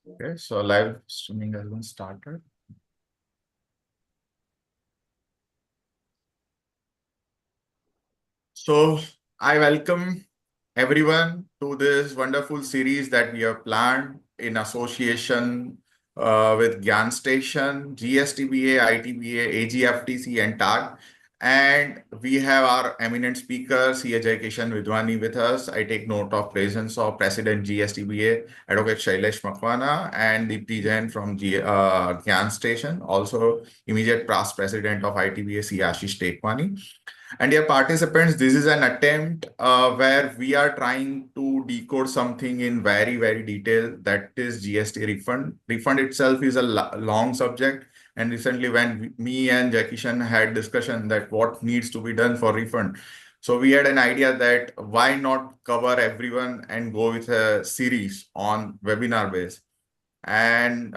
Okay, so live streaming has been started. So I welcome everyone to this wonderful series that we have planned in association with Gyan Station, GSTBA, ITBA, AGFTC, and TAG. And we have our eminent speakers here, Jaykishan Vidhwani, with us. I take note of presence of President GSTBA, Advocate Shailesh Makwana, and Deepti Jain from Gyan Station, also immediate past President of ITBA, C. Ashish Tekwani. And dear participants, this is an attempt where we are trying to decode something in very, very detail, that is GST refund. Refund itself is a long subject. And recently when me and Jaykishan had discussion that what needs to be done for refund. So we had an idea that why not cover everyone and go with a series on webinar base. And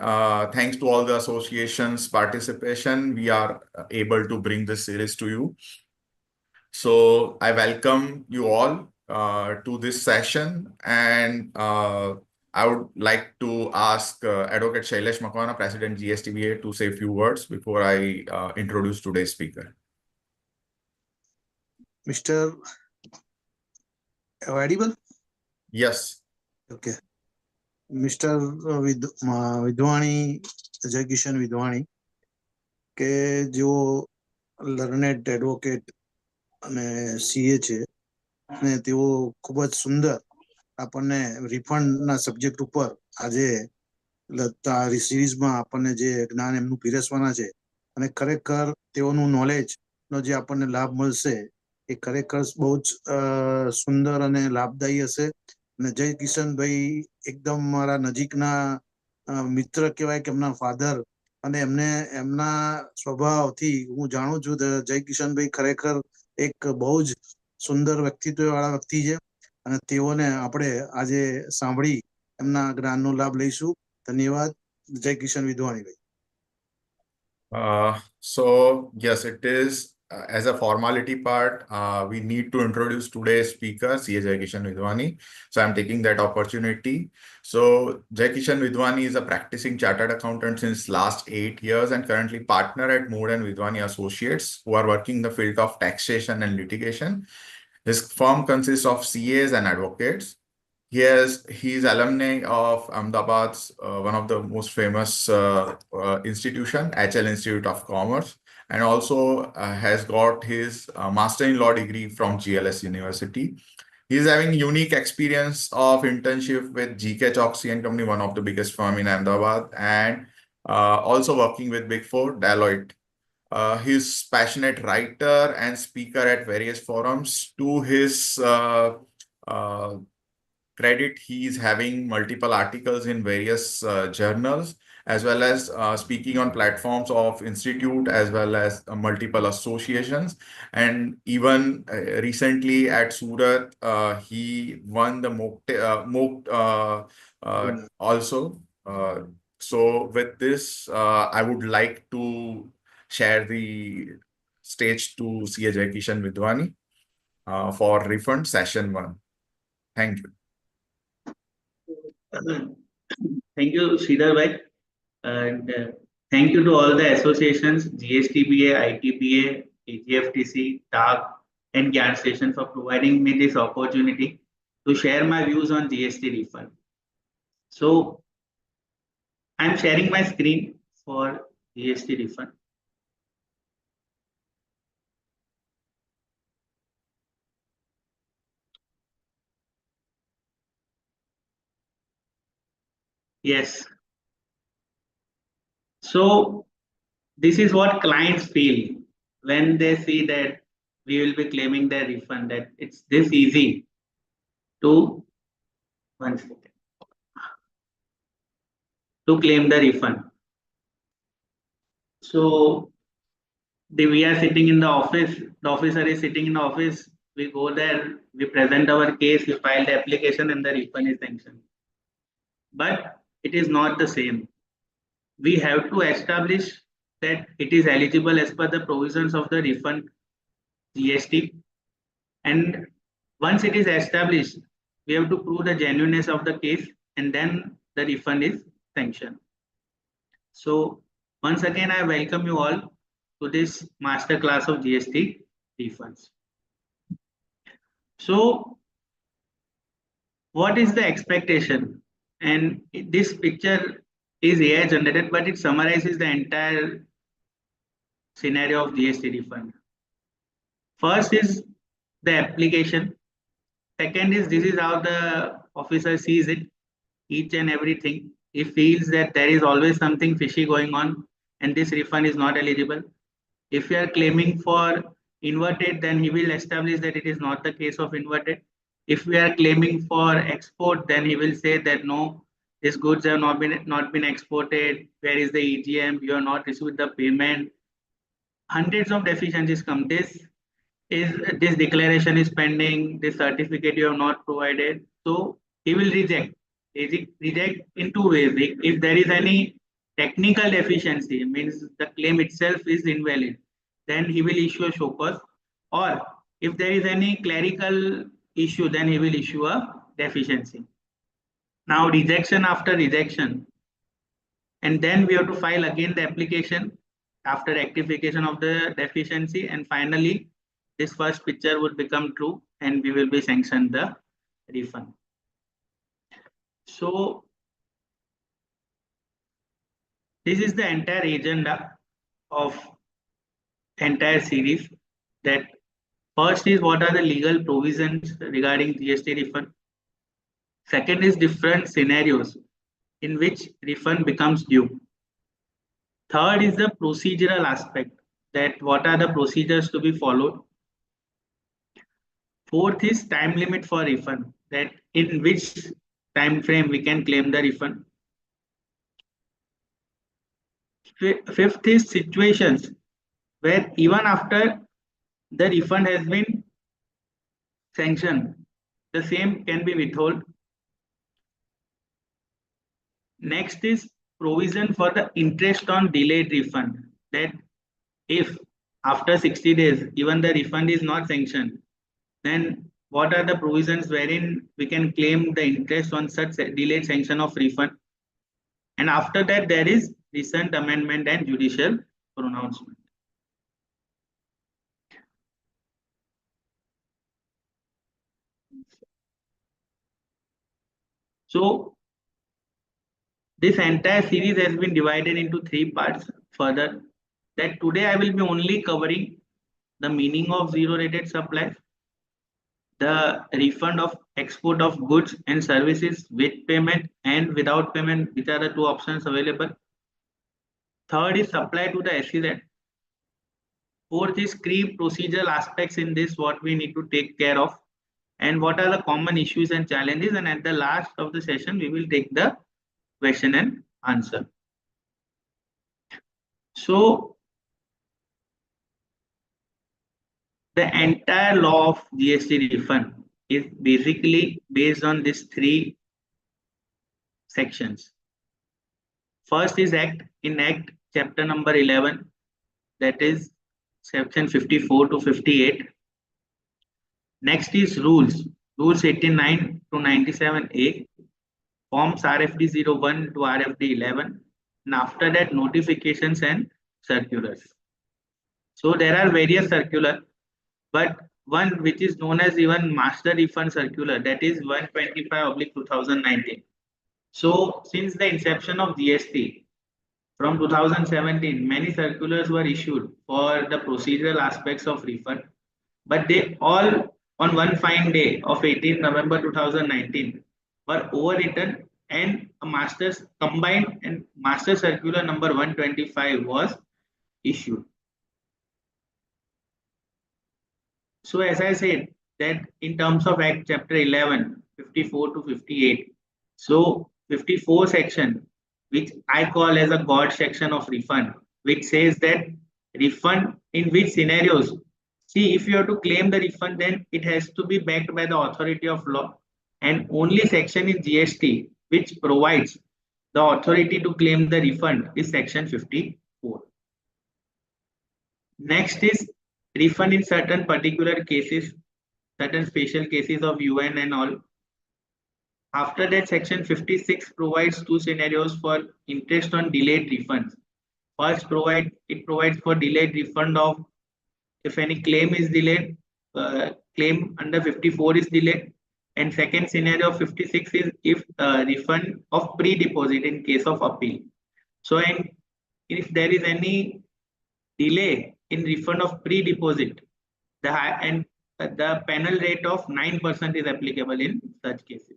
thanks to all the associations participation, we are able to bring this series to you. So I welcome you all to this session, and I would like to ask Advocate Shailesh Makwana, President GSTBA, to say a few words before I introduce today's speaker. Mr. Audible? Yes. Okay. Mr. Vidhwani, Jaykishan Vidhwani, કે જેઓ learned advocate અને CA છે અને તેઓ ખૂબ જ સુંદર આપણને રિફંડના subject ઉપર આજે સિરીઝમાં આપણને જે જ્ઞાન એમનું પીરસવાના છે અને ખરેખર તેઓનું નોલેજનો જે આપણને લાભ મળશે એ ખરેખર બહુ જ સુંદર અને લાભદાયી હશે. અને જય કિશનભાઈ એકદમ મારા નજીકના મિત્ર કહેવાય કે એમના ફાધર, અને એમને એમના સ્વભાવથી હું જાણું છું કે જય કિશનભાઈ ખરેખર એક બહુ જ સુંદર વ્યક્તિત્વવાળા વ્યક્તિ છે અને તેઓને આપણે આજે સાંભળી એમના જ્ઞાનનો લાભ લઈશું. ધન્યવાદ. જય Kishan વિધવાણીભાઈ. So yes, it is as a formality part, we need to introduce today's speaker, C.A. Jaykishan Vidhwani. So I'm taking that opportunity. So Jaykishan Vidhwani is a practicing chartered accountant since last 8 years and currently partner at Mood and Vidhwani Associates, who are working in the field of taxation and litigation. His firm consists of CAs and advocates. He's alumni of Ahmedabad's one of the most famous institution, HL Institute of Commerce, and also has got his master in law degree from GLS University. He's having unique experience of internship with GK Choksi and Company, one of the biggest firm in Ahmedabad, and also working with Big Four, Deloitte. He's passionate writer and speaker at various forums. To his credit, he is having multiple articles in various journals, as well as speaking on platforms of institute, as well as multiple associations. And even recently at Surat, he won the MOOC also. So with this, I would like to share the stage to C.A. Jaykishan Vidhwani for Refund Session 1. Thank you. Thank you, Sridhar bhai, and thank you to all the associations, GSTBA, ITBA, AGFTC, TAG, and Gyan Station for providing me this opportunity to share my views on GST refund. So, I'm sharing my screen for GST refund. Yes. So this is what clients feel when they see that we will be claiming their refund, that it's this easy to claim the refund. So we are sitting in the office, the officer is sitting in the office, we go there, we present our case, we file the application, and the refund is sanctioned. But it is not the same. We have to establish that it is eligible as per the provisions of the refund GST. And once it is established, we have to prove the genuineness of the case, and then the refund is sanction. So once again, I welcome you all to this master class of GST refunds. So what is the expectation? And this picture is AI generated, but it summarizes the entire scenario of GST refund. First is the application. Second is this is how the officer sees it, each and everything. He feels that there is always something fishy going on and this refund is not eligible. If you are claiming for inverted, then he will establish that it is not the case of inverted. If we are claiming for export, then he will say that no, these goods have not been exported. Where is the EGM? You have not received the payment. Hundreds of deficiencies come. This declaration is pending. This certificate you have not provided. So he will reject. Reject in two ways. If there is any technical deficiency, means the claim itself is invalid, then he will issue a show cause. Or if there is any clerical issue, then he will issue a deficiency. Now rejection after rejection, and then we have to file again the application after rectification of the deficiency, and finally this first picture would become true and we will be sanctioned the refund. So this is the entire agenda of entire series. That first is what are the legal provisions regarding GST refund. Second is different scenarios in which refund becomes due. Third is the procedural aspect, that what are the procedures to be followed. Fourth is time limit for refund, that in which time frame we can claim the refund. Fifth is situations where even after the refund has been sanctioned, the same can be withheld. Next is provision for the interest on delayed refund, that if after 60 days even the refund is not sanctioned, then what are the provisions wherein we can claim the interest on such delayed sanction of refund. And after that there is recent amendment and judicial pronouncement. So this entire series has been divided into three parts further, that today I will be only covering the meaning of zero rated supply, the refund of export of goods and services with payment and without payment, which are the two options available. Third is supply to the SEZ. Fourth is key procedural aspects in this, what we need to take care of, and what are the common issues and challenges. And at the last of the session, we will take the question and answer. So the entire law of GST refund is basically based on these three sections. First is Act chapter number 11, that is section 54 to 58. Next is rules 89 to 97A, forms RFD 01 to RFD 11, and after that notifications and circulars. So there are various circular, but one which is known as even master refund circular, that is 125/2019. So since the inception of GST from 2017, many circulars were issued for the procedural aspects of refund, but they all on one fine day of 18 November 2019 were overwritten, and a master's combined and master circular number 125 was issued. So as I said, that in terms of Act chapter 11, 54 to 58, so 54 section, which I call as a God section of refund, which says that refund in which scenarios. See, if you have to claim the refund, then it has to be backed by the authority of law, and only section in GST which provides the authority to claim the refund is section 54. Next is refund in certain particular cases, certain special cases of UN and all. After that, section 56 provides two scenarios for interest on delayed refunds. First, it provides for delayed refund of if any claim is delayed, claim under 54 is delayed. And second scenario of 56 is if refund of pre-deposit in case of appeal. So, and if there is any delay in refund of pre-deposit, the penal rate of 9% is applicable in such cases.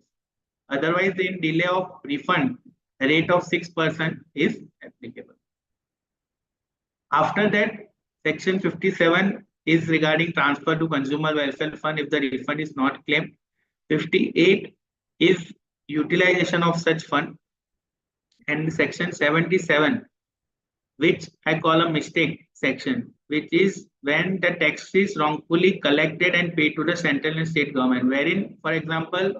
Otherwise, in delay of refund, the rate of 6% is applicable. After that, section 57 is regarding transfer to consumer welfare fund if the refund is not claimed. 58 is utilization of such fund. And section 77, which I call a mistake section, which is when the tax is wrongfully collected and paid to the central and state government, wherein, for example,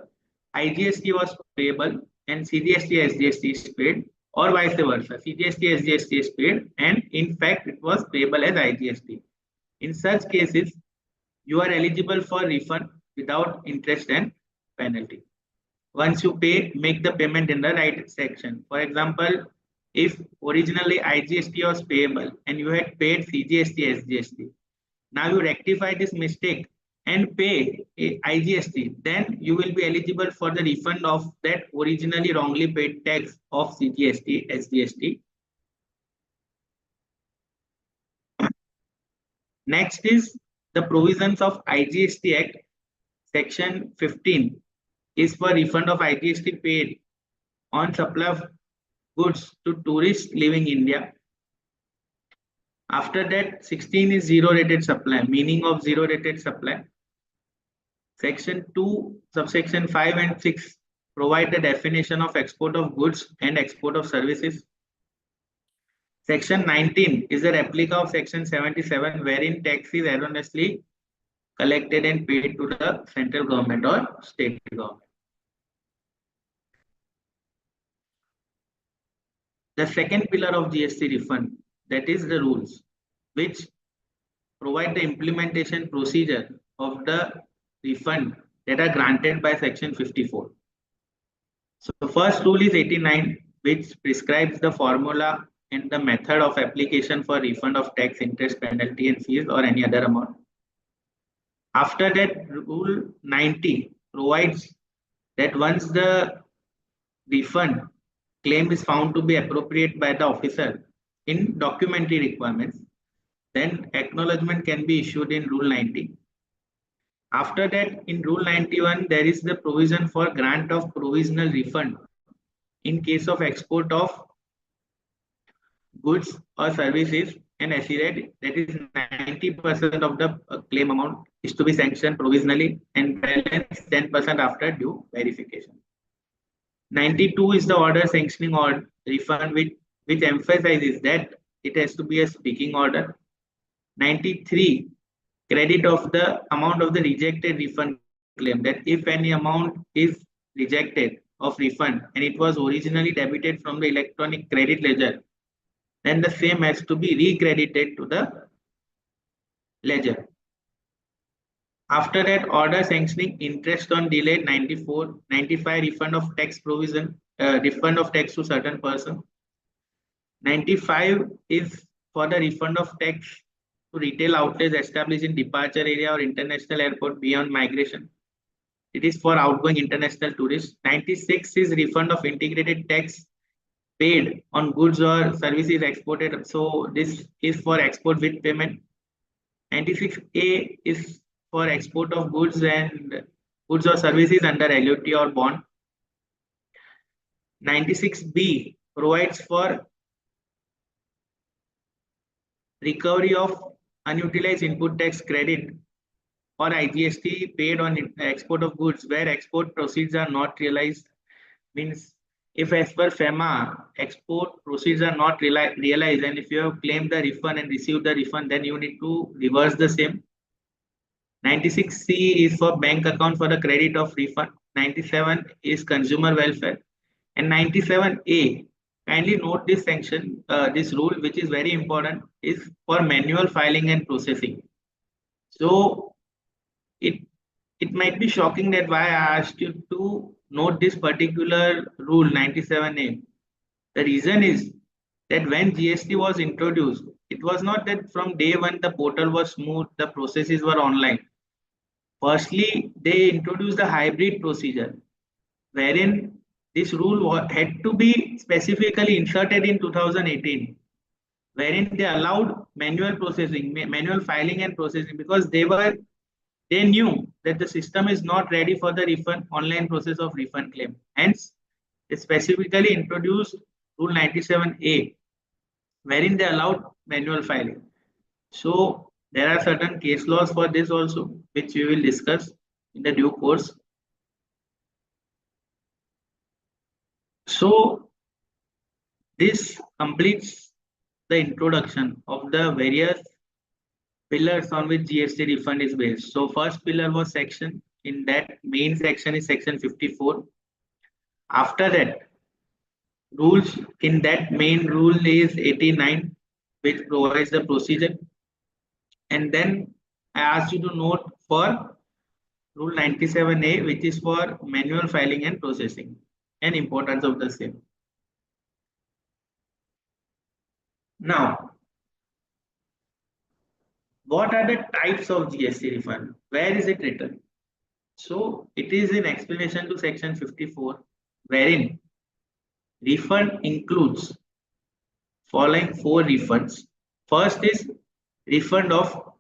IGST was payable and CGST, SGST is paid, or vice versa. CGST, SGST is paid, and in fact, it was payable as IGST. In such cases, you are eligible for refund without interest and penalty. Once you pay, make the payment in the right section. For example, if originally IGST was payable and you had paid CGST, SGST, now you rectify this mistake and pay IGST, then you will be eligible for the refund of that originally wrongly paid tax of CGST, SGST. Next is the provisions of IGST Act. Section 15 is for refund of IGST paid on supply of goods to tourists leaving India. After that, 16 is zero rated supply, meaning of zero rated supply. Section 2, subsection 5 and 6 provide the definition of export of goods and export of services. Section 19 is a replica of section 77, wherein tax is erroneously collected and paid to the central government or state government. The second pillar of GST refund, that is the rules, which provide the implementation procedure of the refund that are granted by section 54. So the first rule is 89, which prescribes the formula and the method of application for refund of tax, interest, penalty and fees or any other amount. After that, rule 90 provides that once the refund claim is found to be appropriate by the officer in documentary requirements, then acknowledgement can be issued in rule 90. After that, in rule 91, there is the provision for grant of provisional refund in case of export of goods or services and assured that is 90% of the claim amount is to be sanctioned provisionally and balance 10% after due verification. 92 is the order sanctioning or refund which emphasizes that it has to be a speaking order. 93, credit of the amount of the rejected refund claim, that if any amount is rejected of refund and it was originally debited from the electronic credit ledger, then the same has to be recredited to the ledger. After that, order sanctioning interest on delayed 94, 95 refund of tax provision, refund of tax to certain person. 95 is for the refund of tax to retail outlets established in departure area or international airport beyond migration. It is for outgoing international tourists. 96 is refund of integrated tax paid on goods or services exported. So this is for export with payment. 96A is for export of goods and goods or services under LUT or bond. 96B provides for recovery of unutilized input tax credit or IGST paid on export of goods where export proceeds are not realized. Means if as per FEMA, export proceeds are not realized and if you have claimed the refund and received the refund, then you need to reverse the same. 96C is for bank account for the credit of refund. 97 is consumer welfare. And 97A, kindly note this section, this rule, which is very important, is for manual filing and processing. So it might be shocking that why I asked you to note this particular rule 97A. The reason is that when GST was introduced, it was not that from day one the portal was smooth, the processes were online. Firstly, they introduced the hybrid procedure, wherein this rule had to be specifically inserted in 2018, wherein they allowed manual processing, manual filing and processing, because they knew that the system is not ready for the refund online process of refund claim. Hence, they specifically introduced Rule 97A, wherein they allowed manual filing. So there are certain case laws for this also, which we will discuss in the due course. So this completes the introduction of the various pillars on which GST refund is based. So first pillar was section. In that main section is section 54. After that, rules in that main rule is 89, which provides the procedure. And then I asked you to note for Rule 97A, which is for manual filing and processing and importance of the same. Now, what are the types of GST refund? Where is it written? So it is in explanation to section 54, wherein refund includes following 4 refunds. First is refund of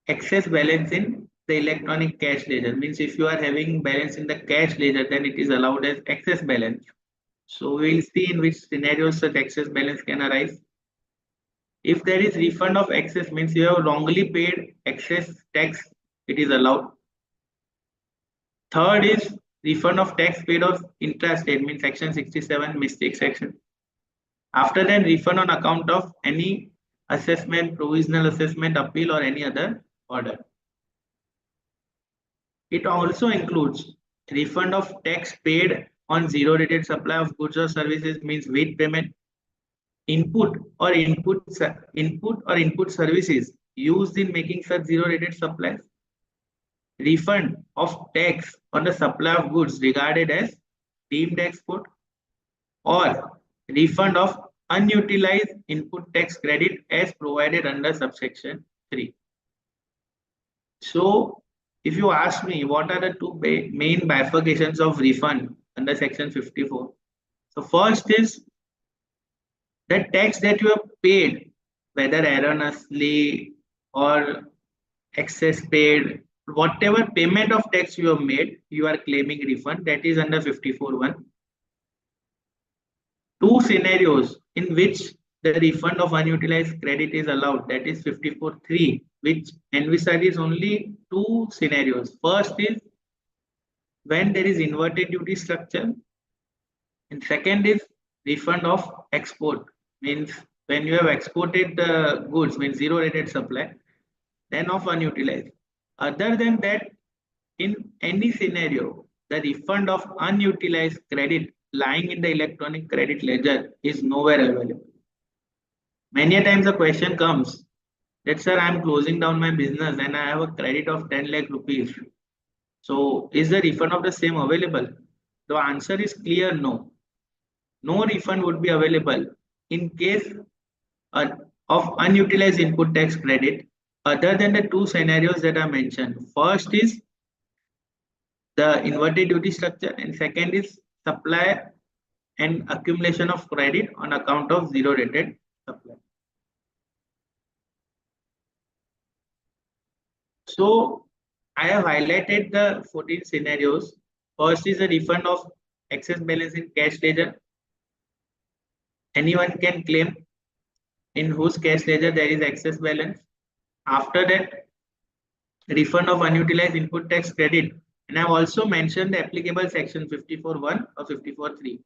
excess balance in the electronic cash ledger. Means if you are having balance in the cash ledger, then it is allowed as excess balance. So we will see in which scenarios such excess balance can arise. If there is refund of excess, means you have wrongly paid excess tax, it is allowed. Third is refund of tax paid of intrastate, means section 67 mistake section. After that, refund on account of any assessment, provisional assessment, appeal, or any other order. It also includes refund of tax paid on zero rated supply of goods or services, means with payment, input or input services used in making such zero rated supplies, refund of tax on the supply of goods regarded as deemed export, or refund of unutilized input tax credit as provided under subsection 3. So if you ask me what are the two main bifurcations of refund under section 54, so first is the tax that you have paid, whether erroneously or excess paid, whatever payment of tax you have made, you are claiming refund. That is under 54(1). Two scenarios in which the refund of unutilized credit is allowed, that is 54(3), which envisages only two scenarios. First is when there is inverted duty structure, and second is refund of export, means when you have exported the goods, means zero rated supply, then of unutilized. Other than that, in any scenario, the refund of unutilized credit lying in the electronic credit ledger is nowhere available. Many a times the question comes that, sir, I am closing down my business and I have a credit of 10 lakh rupees. So is the refund of the same available? The answer is clear no. No refund would be available in case of unutilized input tax credit, other than the two scenarios that I mentioned. First is the inverted duty structure, and second is supply and accumulation of credit on account of zero rated supply. So I have highlighted the 14 scenarios. First is a refund of excess balance in cash ledger. Anyone can claim in whose cash ledger there is excess balance. After that, refund of unutilized input tax credit. And I've also mentioned the applicable section 54(1) or 54(3).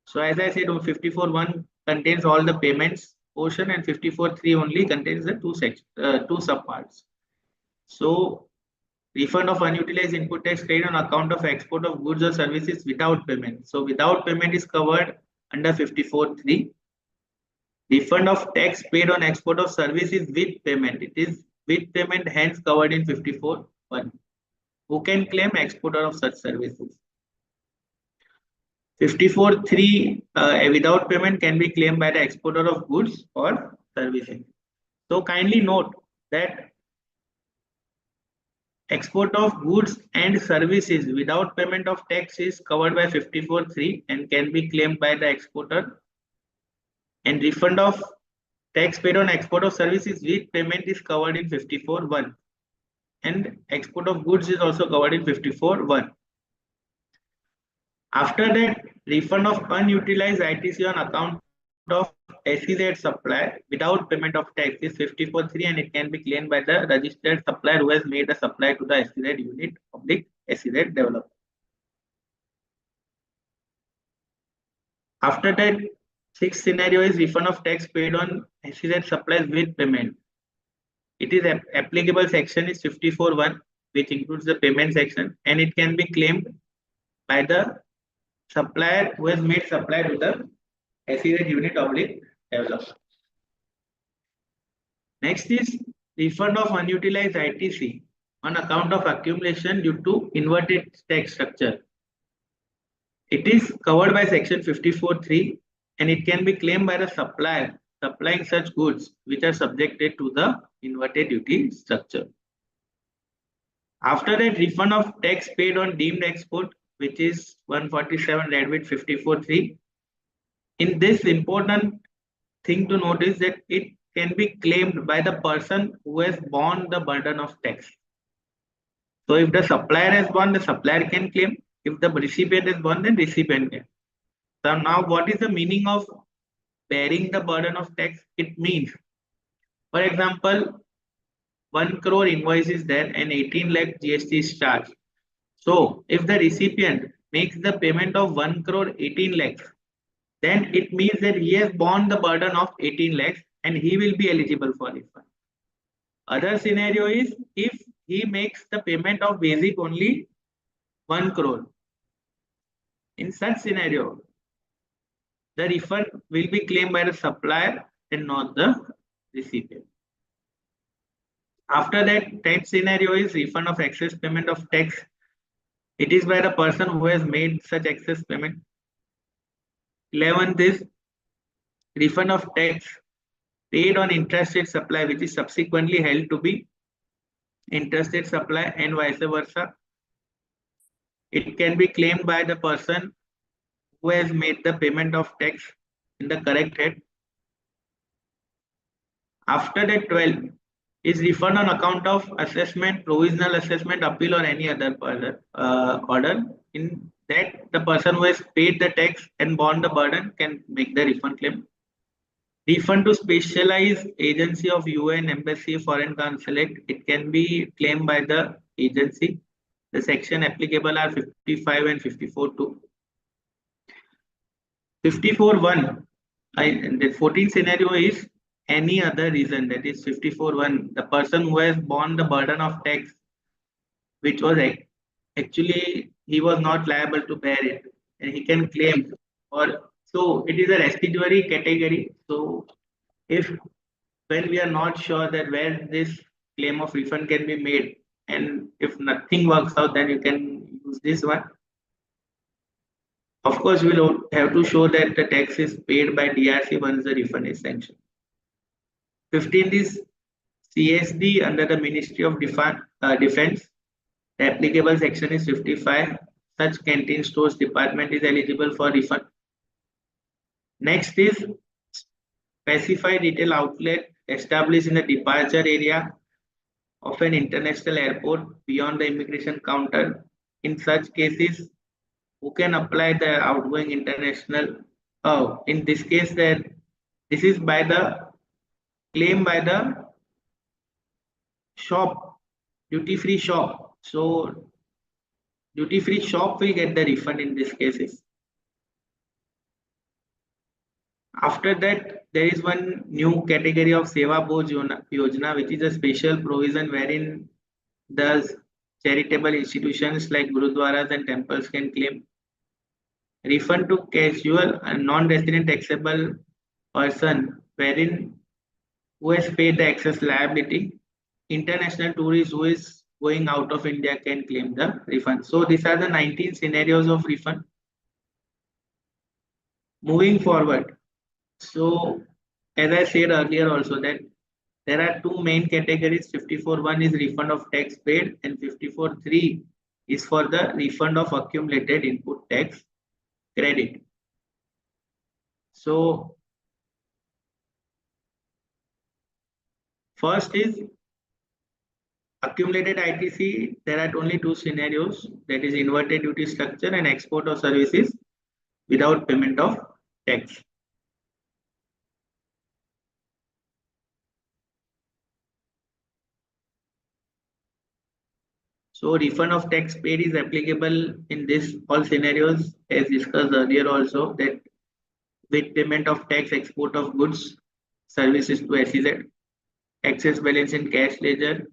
So as I said, 54(1) contains all the payments portion, and 54(3) only contains the two subparts. So refund of unutilized input tax credit on account of export of goods or services without payment. So without payment is covered under 54(3). Refund of tax paid on export of services with payment. It is with payment, hence covered in 54(1). Who can claim? Exporter of such services. 54(3) without payment can be claimed by the exporter of goods or services. So kindly note that export of goods and services without payment of tax is covered by 54(3) and can be claimed by the exporter, and refund of tax paid on export of services with payment is covered in 54(1), and export of goods is also covered in 54(1). After that, refund of unutilized ITC on account of SEZ supply without payment of tax is 54(3) and it can be claimed by the registered supplier who has made a supply to the SEZ unit public SEZ developer. After that, sixth scenario is refund of tax paid on SEZ supplies with payment. It is applicable section is 54(1), which includes the payment section, and it can be claimed by the supplier who has made supply to the SEZ unit public developer. Next is refund of unutilized ITC on account of accumulation due to inverted tax structure. It is covered by section 54(3) and it can be claimed by the supplier supplying such goods which are subjected to the inverted duty structure. After that, refund of tax paid on deemed export, which is 147 read with 54(3). In this, important thing to note is that it can be claimed by the person who has borne the burden of tax. So if the supplier has borne, the supplier can claim. If the recipient has borne, then recipient can. So now what is the meaning of bearing the burden of tax? It means, for example, 1 crore invoice is there and 18 lakh GST is charged. So if the recipient makes the payment of 1 crore 18 lakhs, then it means that he has borne the burden of 18 lakhs and he will be eligible for refund. Other scenario is if he makes the payment of basic only 1 crore. In such scenario, the refund will be claimed by the supplier and not the recipient. After that, 10th scenario is refund of excess payment of tax. It is by the person who has made such excess payment. 11th is refund of tax paid on intrastate supply, which is subsequently held to be interstate supply and vice versa. It can be claimed by the person who has made the payment of tax in the correct head. After that, 12 is refund on account of assessment, provisional assessment, appeal, or any other order. In that, the person who has paid the tax and borne the burden can make the refund claim. Refund to specialized agency of UN, embassy, foreign consulate. It can be claimed by the agency. The section applicable are 55 and 54(2). 54(1), the 14th scenario is any other reason, that is 54(1). The person who has borne the burden of tax, which was actually he was not liable to bear it, and he can claim. Or so it is a restitutory category. So if when we are not sure that where this claim of refund can be made, and if nothing works out, then you can use this one. Of course, we will have to show that the tax is paid by DRC once the refund is sanctioned. 15th is CSD under the Ministry of Defense. The applicable section is 55. Such canteen stores department is eligible for refund. Next is specified retail outlet established in the departure area of an international airport beyond the immigration counter. In such cases, who can apply the outgoing international? Oh, in this case, that this is by the claim by the shop, duty-free shop. So duty-free shop will get the refund in these cases. After that, there is one new category of Seva Boj Yojana, which is a special provision wherein the charitable institutions like gurudwaras and temples can claim refund to casual and non-resident taxable person, wherein who has paid the excess liability. International tourist who is going out of India can claim the refund. So these are the 19 scenarios of refund. moving forward, so as I said earlier also that there are two main categories. 54.1 is refund of tax paid and 54.3 is for the refund of accumulated input tax credit. So first is accumulated ITC. There are only two scenarios, that is inverted duty structure and export of services without payment of tax. So refund of tax paid is applicable in this all scenarios as discussed earlier also, that with payment of tax, export of goods, services to SEZ, excess balance in cash ledger,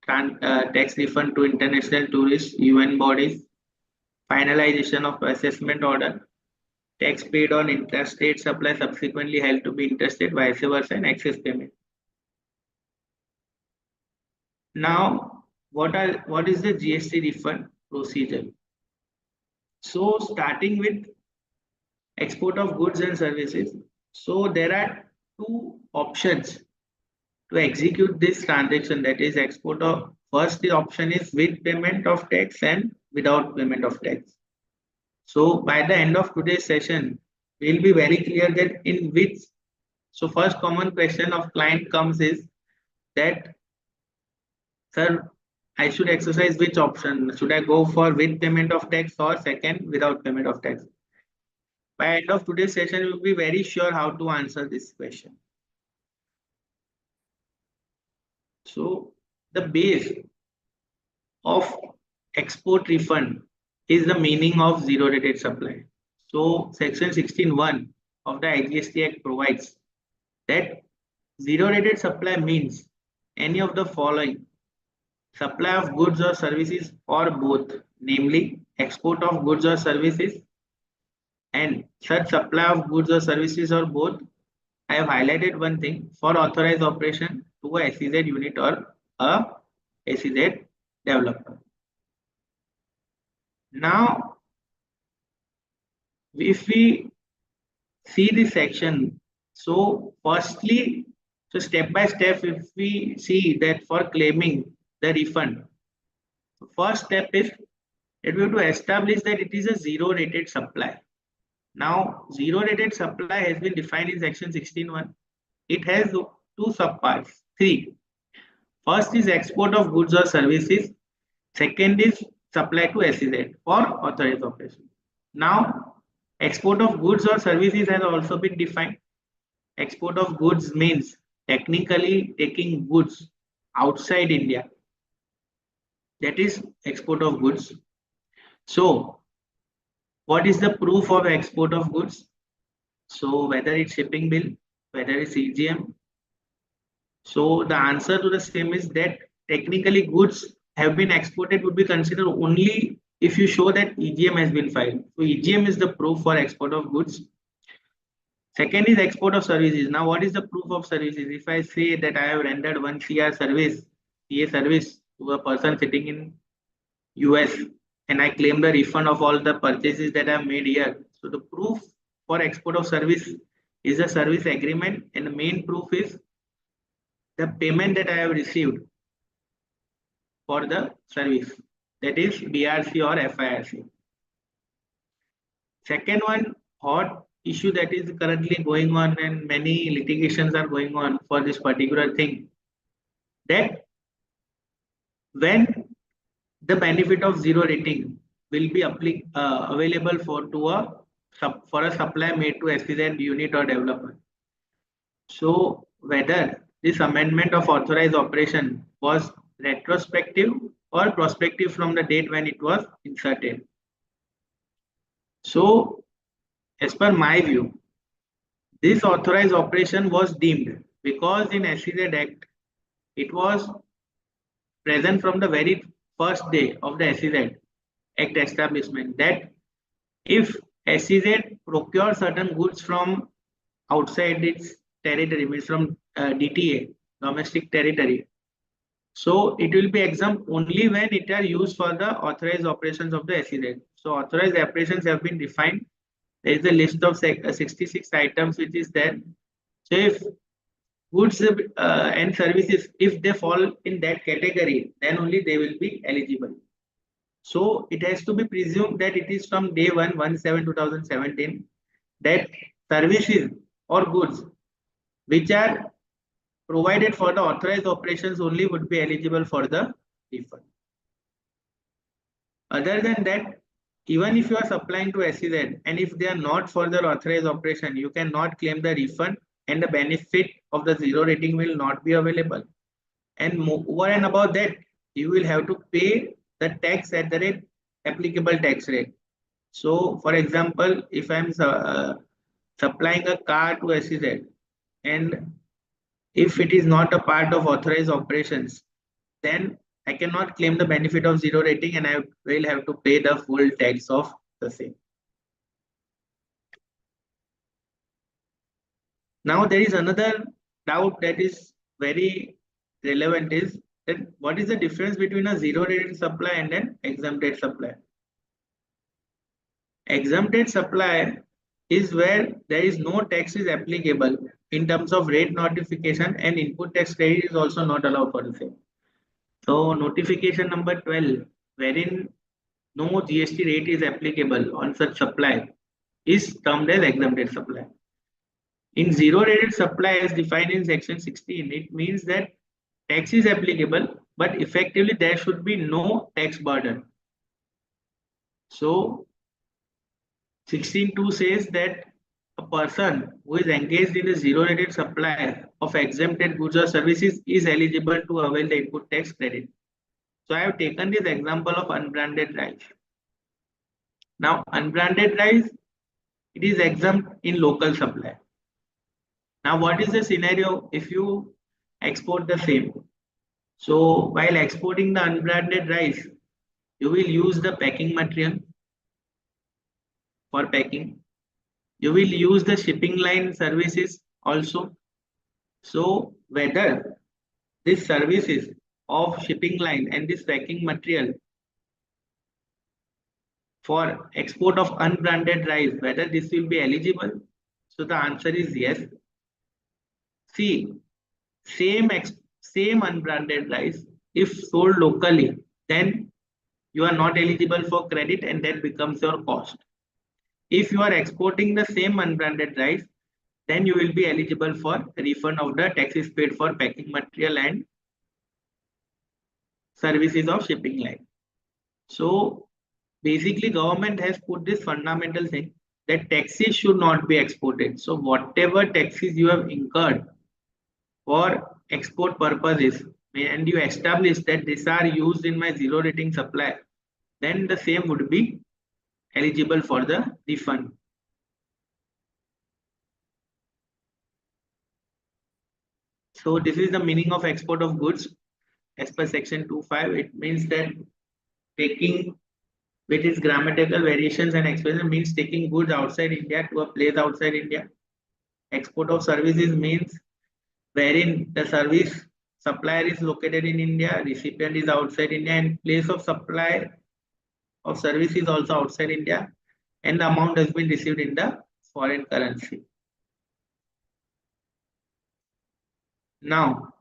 tax refund to international tourists, UN bodies, finalization of assessment order, tax paid on interstate supply subsequently held to be interstate, vice versa, and excess payment. Now, what is the GST refund procedure? So, starting with export of goods and services. So, there are two options to execute this transaction, that is export of, first the option is with payment of tax and without payment of tax. So by the end of today's session, we'll be very clear that in which, so first common question of client comes is that, sir, I should exercise which option? Should I go for with payment of tax or second without payment of tax? By end of today's session, we'll be very sure how to answer this question. So the base of export refund is the meaning of zero rated supply. So section 16(1) of the GST Act provides that zero rated supply means any of the following: supply of goods or services or both, namely export of goods or services, and such supply of goods or services or both. I have highlighted one thing: for authorized operation to a SEZ unit or a SEZ developer. Now, if we see this section, so firstly, so step by step, if we see that for claiming the refund, first step is that we have to establish that it is a zero rated supply. Now, zero rated supply has been defined in section 16(1). It has two subparts, three. First is export of goods or services. Second is supply to SEZ for authorized operation. Now, export of goods or services has also been defined. Export of goods means technically taking goods outside India. That is export of goods. So, what is the proof of export of goods? So, whether it's shipping bill, whether it's EGM. So, the answer to the same is that technically goods have been exported would be considered only if you show that EGM has been filed. So, EGM is the proof for export of goods. Second is export of services. Now, what is the proof of services? If I say that I have rendered 1 CR service, CA service to a person sitting in US, and I claim the refund of all the purchases that I have made here. So the proof for export of service is a service agreement, and the main proof is the payment that I have received for the service, that is BRC or FIRC. Second one, hot issue that is currently going on, and many litigations are going on for this particular thing, that when the benefit of zero rating will be available for a supply made to SEZ unit or developer. So whether this amendment of authorized operation was retrospective or prospective from the date when it was inserted. So as per my view, this authorized operation was deemed because in SEZ Act it was present from the very first day of the SEZ Act establishment, that if SEZ procures certain goods from outside its territory, means from DTA, domestic territory, so it will be exempt only when it are used for the authorized operations of the SEZ. So authorized operations have been defined There is a list of 66 items which is there. So if goods and services, if they fall in that category, then only they will be eligible. So it has to be presumed that it is from day 1/7/2017 that services or goods which are provided for the authorized operations only would be eligible for the refund. Other than that, even if you are supplying to SEZ and if they are not for the authorized operation, you cannot claim the refund and the benefit of the zero rating will not be available. And over and above that, you will have to pay the tax at the rate applicable tax rate. So, for example, if I'm supplying a car to SEZ and if it is not a part of authorized operations, then I cannot claim the benefit of zero rating and I will have to pay the full tax of the same. Now there is another doubt that is very relevant is that what is the difference between a zero rated supply and an exempted supply? Exempted supply is where there is no tax is applicable in terms of rate notification and input tax credit is also not allowed for the same. So notification number 12, wherein no GST rate is applicable on such supply, is termed as exempted supply. In zero rated supply as defined in section 16, it means that tax is applicable, but effectively there should be no tax burden. So 16.2 says that a person who is engaged in a zero rated supply of exempted goods or services is eligible to avail the input tax credit. So I have taken this example of unbranded rice. Now unbranded rice, it is exempt in local supply. Now what is the scenario if you export the same? So while exporting the unbranded rice, you will use the packing material for packing. You will use the shipping line services also. So whether this services of shipping line and this packing material for export of unbranded rice, whether this will be eligible? So the answer is yes. See, same unbranded rice, if sold locally, then you are not eligible for credit and that becomes your cost. If you are exporting the same unbranded rice, then you will be eligible for refund of the taxes paid for packing material and services of shipping line. So basically government has put this fundamental thing that taxes should not be exported. So whatever taxes you have incurred for export purposes and you establish that these are used in my zero rating supply, then the same would be eligible for the refund. So this is the meaning of export of goods as per section 2.5. It means that taking with its grammatical variations and expression means taking goods outside India to a place outside India. Export of services means wherein the service supplier is located in India, recipient is outside India, and place of supply of service is also outside India, and the amount has been received in the foreign currency. Now,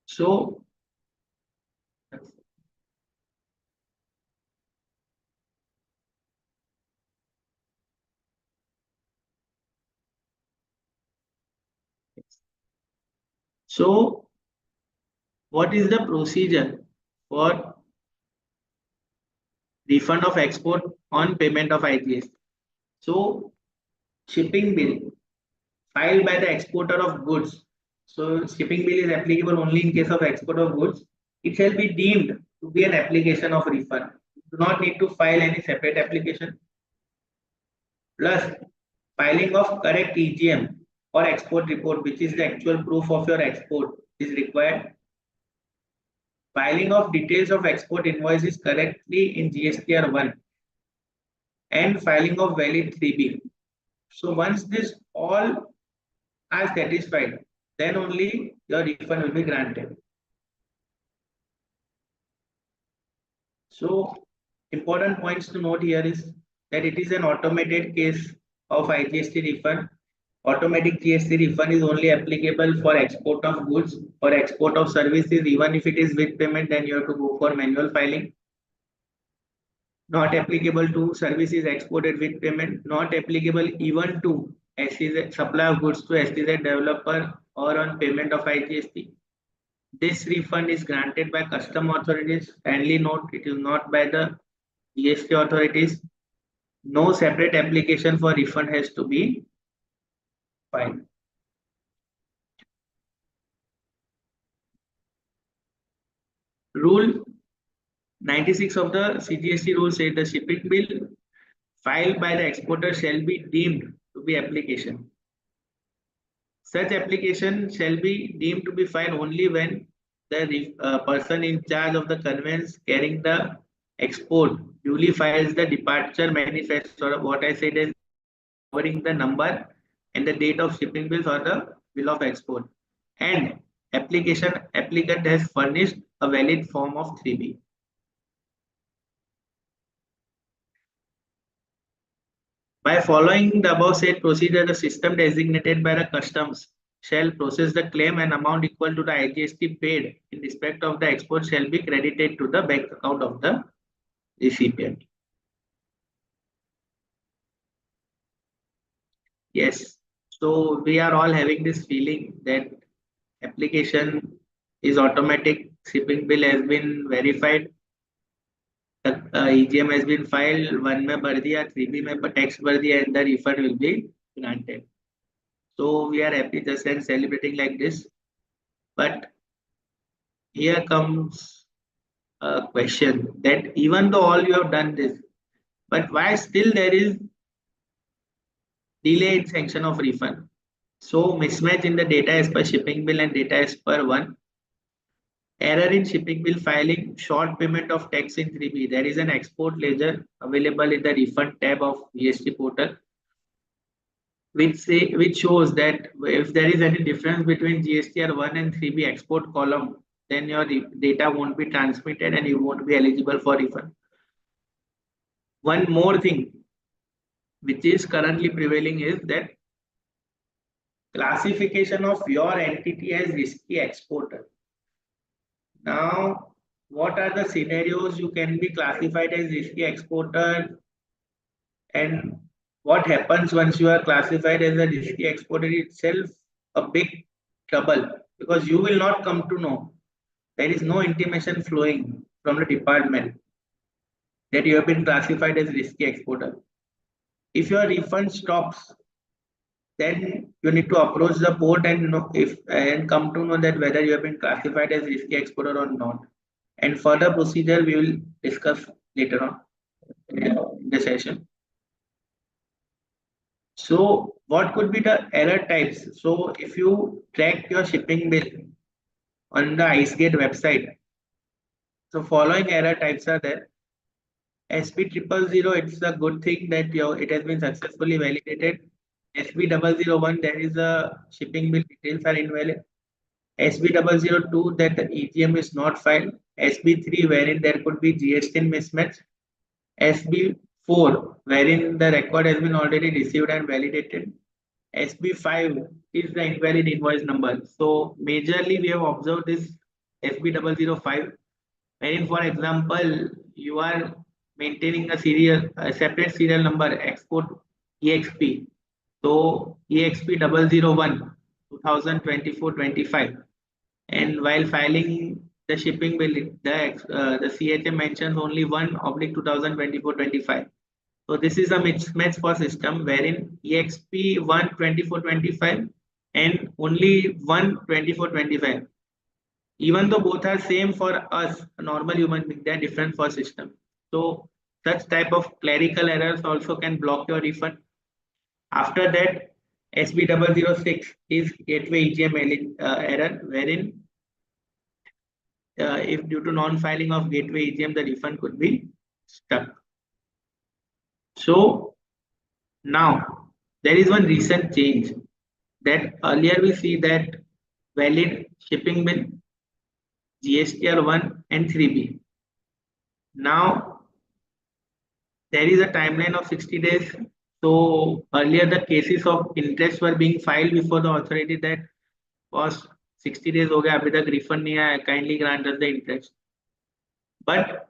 so so what is the procedure for refund of export on payment of IGST? So shipping bill filed by the exporter of goods. So shipping bill is applicable only in case of export of goods. It shall be deemed to be an application of refund. You do not need to file any separate application. Plus filing of correct EGM or export report, which is the actual proof of your export, is required. Filing of details of export invoices correctly in GSTR 1 and filing of valid 3B. So once this all are satisfied, then only your refund will be granted. So important points to note here is that it is an automated case of IGST refund. Automatic GST refund is only applicable for export of goods or export of services. Even if it is with payment, then you have to go for manual filing. Not applicable to services exported with payment. Not applicable even to SEZ, supply of goods to SEZ developer or on payment of IGST. This refund is granted by custom authorities. Kindly note, it is not by the GST authorities. No separate application for refund has to be filed. Rule 96 of the CGST rule says the shipping bill filed by the exporter shall be deemed to be application. Such application shall be deemed to be filed only when the person in charge of the conveyance carrying the export duly files the departure manifest, or what I said is covering the number and the date of shipping bills or the bill of export, and applicant has furnished a valid form of 3B. By following the above said procedure, the system designated by the customs shall process the claim, and amount equal to the IGST paid in respect of the export shall be credited to the bank account of the recipient. Yes, so we are all having this feeling that application is automatic, shipping bill has been verified, EGM has been filed, 1 में भर दिया, 3B में tax भर दिया, and the refund will be granted. So we are happy just and celebrating like this. But here comes a question that even though all you have done this, but why still there is delay in sanction of refund? So mismatch in the data as per shipping bill and data as per one. Error in shipping bill filing, short payment of tax in 3B. There is an export ledger available in the refund tab of GST portal, which shows that if there is any difference between GSTR 1 and 3B export column, then your data won't be transmitted and you won't be eligible for refund. One more thing which is currently prevailing is that classification of your entity as risky exporter. Now, what are the scenarios you can be classified as risky exporter, and what happens once you are classified as a risky exporter itself a big trouble, because you will not come to know. There is no intimation flowing from the department that you have been classified as risky exporter. If your refund stops, then you need to approach the port and know if and come to know that whether you have been classified as risky exporter or not. And further procedure we will discuss later on in the session. So what could be the error types? So if you track your shipping bill on the IceGate website, so following error types are there. SB000, it's a good thing that it has been successfully validated. SB001, there is a shipping bill details are invalid. SB002, that the EGM is not filed. SB3, wherein there could be GST mismatch. SB4, wherein the record has been already received and validated. SB5 is the invalid invoice number. So majorly we have observed this SB005, wherein for example you are maintaining a separate serial number export EXP. So EXP 001 2024-25, and while filing the shipping bill, the CHM mentions only 1/2024-25. So this is a mismatch for system wherein EXP 1/24-25 and only 1/24-25. Even though both are same for us, a normal human being, they are different for system. So such type of clerical errors also can block your refund. After that, SB006 is gateway EGM error, wherein if due to non-filing of gateway EGM, the refund could be stuck. So now there is one recent change that earlier we see that valid shipping bill, GSTR 1 and 3B. Now, there is a timeline of 60 days. So earlier the cases of interest were being filed before the authority that was 60 days हो गया अभी तक refund नहीं आया, kindly grant us the interest. But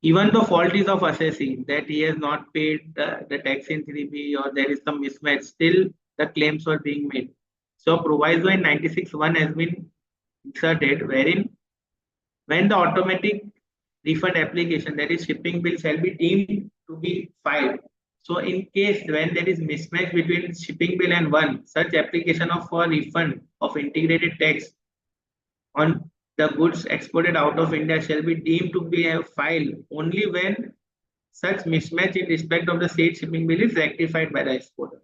even the fault is of assessing that he has not paid the tax in 3B or there is some mismatch, still the claims were being made. So proviso in 96(1) has been inserted wherein when the automatic refund application, that is shipping bill, shall be deemed to be filed. So in case when there is mismatch between shipping bill and one, such application of for refund of integrated tax on the goods exported out of India shall be deemed to be a file only when such mismatch in respect of the said shipping bill is rectified by the exporter.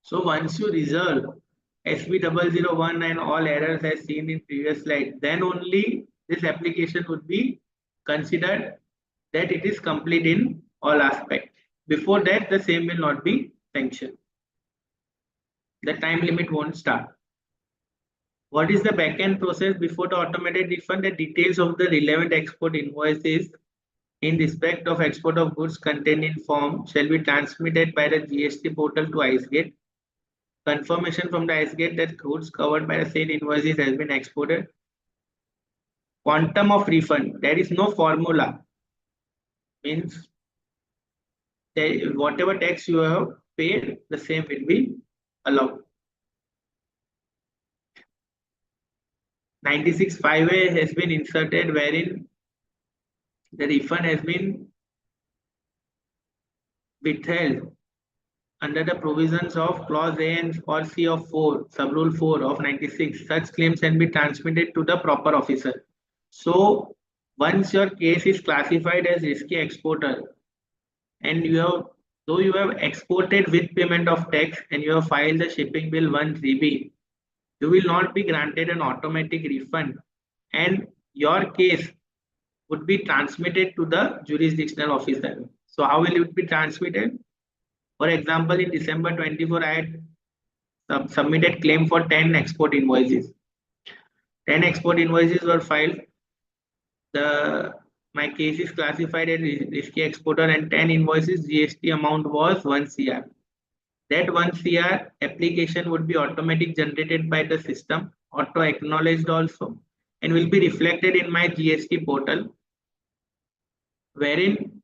So once you resolve SB001 and all errors as seen in previous slide, then only this application would be considered that it is complete in all aspects. Before that, the same will not be sanctioned. The time limit won't start. What is the back-end process before the automated refund? The details of the relevant export invoices in respect of export of goods contained in form shall be transmitted by the GST portal to IceGate. Confirmation from the IceGate that goods covered by the said invoices has been exported. Quantum of refund, there is no formula. Means that whatever tax you have paid, the same will be allowed. 96(5)(a) has been inserted wherein the refund has been withheld under the provisions of clause A and or C of 4, subrule 4 of 96. Such claims can be transmitted to the proper officer. So once your case is classified as risky exporter and you have, though you have exported with payment of tax and you have filed the shipping bill 1 3B, you will not be granted an automatic refund and your case would be transmitted to the jurisdictional officer. So how will it be transmitted? For example, in December 24, I had submitted claim for 10 export invoices. 10 export invoices were filed. My case is classified as risky exporter and 10 invoices GST amount was 1 CR. That 1 CR application would be automatic generated by the system, auto acknowledged also, and will be reflected in my GST portal, wherein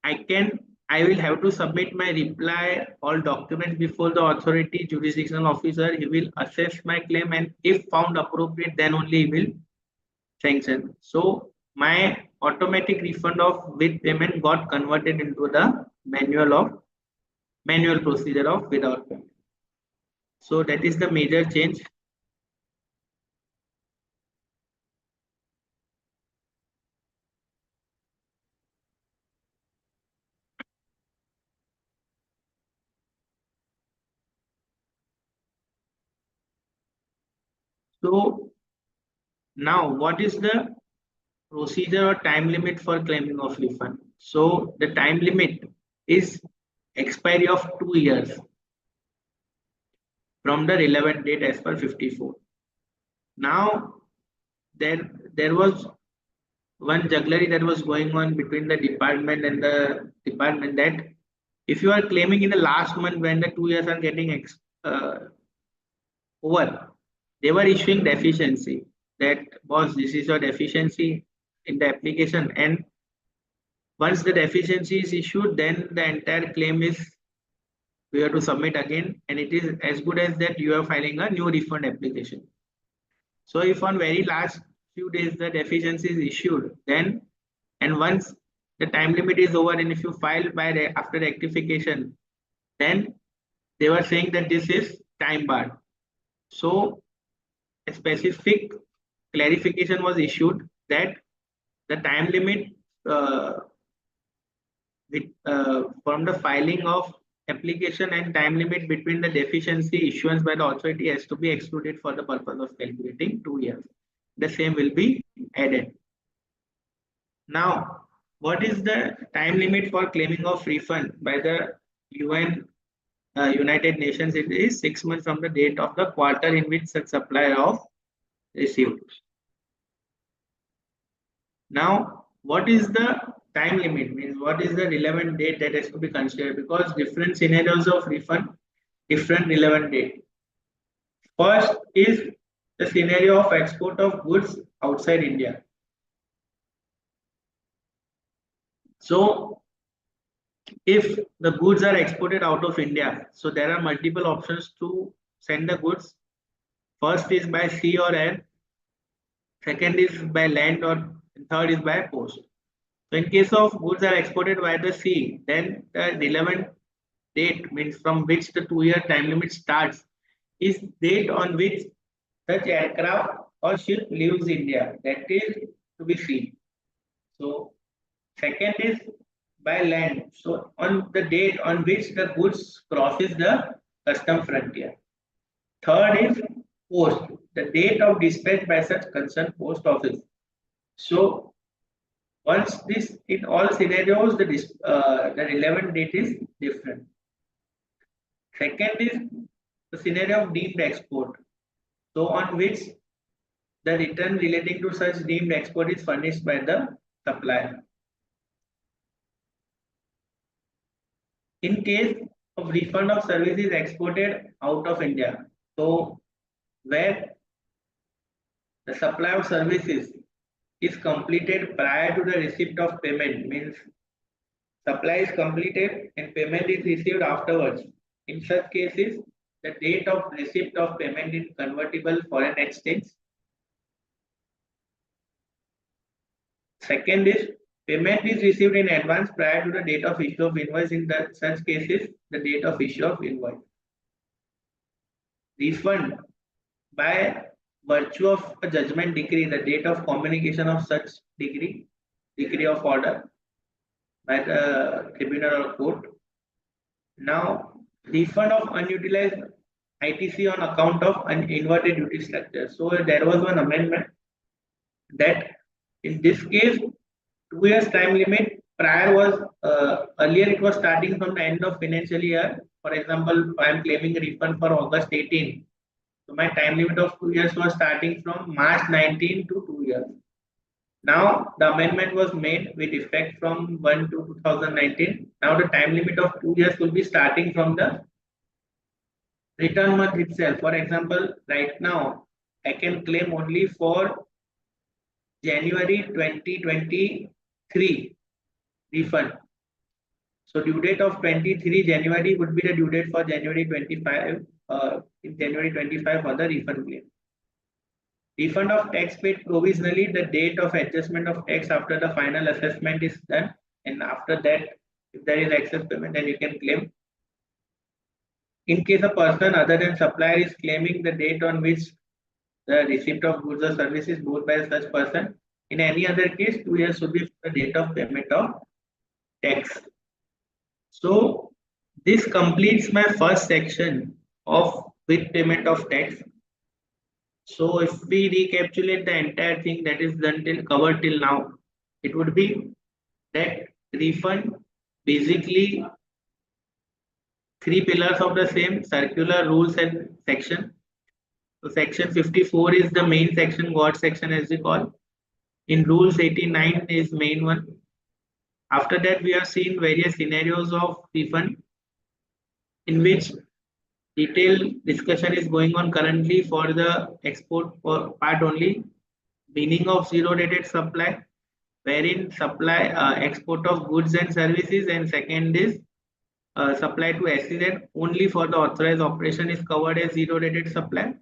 I will have to submit my reply, all documents before the authority jurisdictional officer. He will assess my claim and if found appropriate, then only he will sanction. So my automatic refund of with payment got converted into the manual procedure of without payment. So that is the major change. So now what is the procedure or time limit for claiming of refund? So the time limit is expiry of 2 years from the relevant date as per 54. Now there was one jugglery that was going on between the department and the department that if you are claiming in the last month when the 2 years are getting over, they were issuing deficiency that boss, this is your deficiency in the application, and once the deficiency is issued, then the entire claim is we have to submit again, and it is as good as that you are filing a new refund application. So if on very last few days the deficiency is issued, then and once the time limit is over, and if you file by after rectification, then they were saying that this is time barred. So a specific clarification was issued that the time limit from the filing of application and time limit between the deficiency issuance by the authority has to be excluded for the purpose of calculating 2 years. The same will be added. Now, what is the time limit for claiming of refund by the United Nations? It is 6 months from the date of the quarter in which such supplier of received. Now, what is the time limit, means what is the relevant date that has to be considered, because different scenarios of refund, different relevant date. First is the scenario of export of goods outside India. So if the goods are exported out of India, so there are multiple options to send the goods. First is by sea or air, second is by land, or third is by post. So in case of goods are exported by the sea, then the relevant date, means from which the 2-year time limit starts, is date on which such aircraft or ship leaves India. That is to be seen. So second is by land. So on the date on which the goods crosses the custom frontier. Third is post, the date of dispatch by such concerned post office. So once this, in all scenarios, the relevant date is different. Second is the scenario of deemed export. So on which the return relating to such deemed export is furnished by the supplier. In case of refund of services exported out of India, so where the supply of services is completed prior to the receipt of payment, means supply is completed and payment is received afterwards. In such cases, the date of receipt of payment in convertible foreign exchange. Second is payment is received in advance prior to the date of issue of invoice. In such cases, the date of issue of invoice. Refund by virtue of a judgment decree, the date of communication of such decree of order by the tribunal or court. Now, refund of unutilized ITC on account of an inverted duty structure. So there was one amendment that in this case, 2 years time limit. Prior was earlier it was starting from the end of financial year. For example, I am claiming a refund for August 18. So my time limit of 2 years was starting from March 19 to 2 years. Now the amendment was made with effect from 1 to 2019. Now the time limit of 2 years will be starting from the return month itself. For example, right now I can claim only for January 2023 refund. So due date of 23 January would be the due date for January 25, in January 25 for the refund claim. Refund of tax paid provisionally, the date of adjustment of tax after the final assessment is done, and after that, if there is excess payment, then you can claim. In case a person other than supplier is claiming the date on which the receipt of goods or services both by such person, in any other case, 2 years should be the date of payment of tax. So this completes my first section of with payment of tax. So if we recapitulate the entire thing that is done till covered till now, it would be that refund basically 3 pillars of the same: circular, rules, and section. So section 54 is the main section, God section as we call. In rules 89 is main one. After that, we have seen various scenarios of refund in which detailed discussion is going on currently for the export part only. Meaning of zero rated supply, wherein supply export of goods and services, and second is supply to SEZ only for the authorized operation is covered as zero rated supply.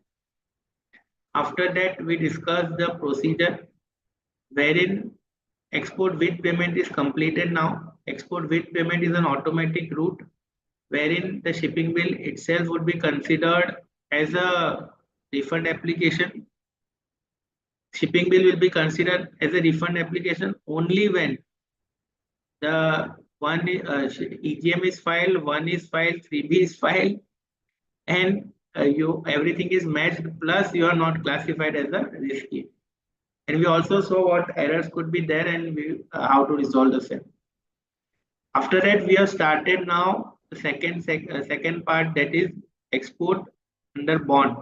After that, we discuss the procedure wherein export with payment is completed now. Export with payment is an automatic route wherein the shipping bill itself would be considered as a refund application. Shipping bill will be considered as a refund application only when the one EGM is filed, 1 is filed, 3B is filed, and everything is matched, plus you are not classified as a risky. And we also saw what errors could be there and how to resolve the same. After that, we have started now the second part, that is export under bond,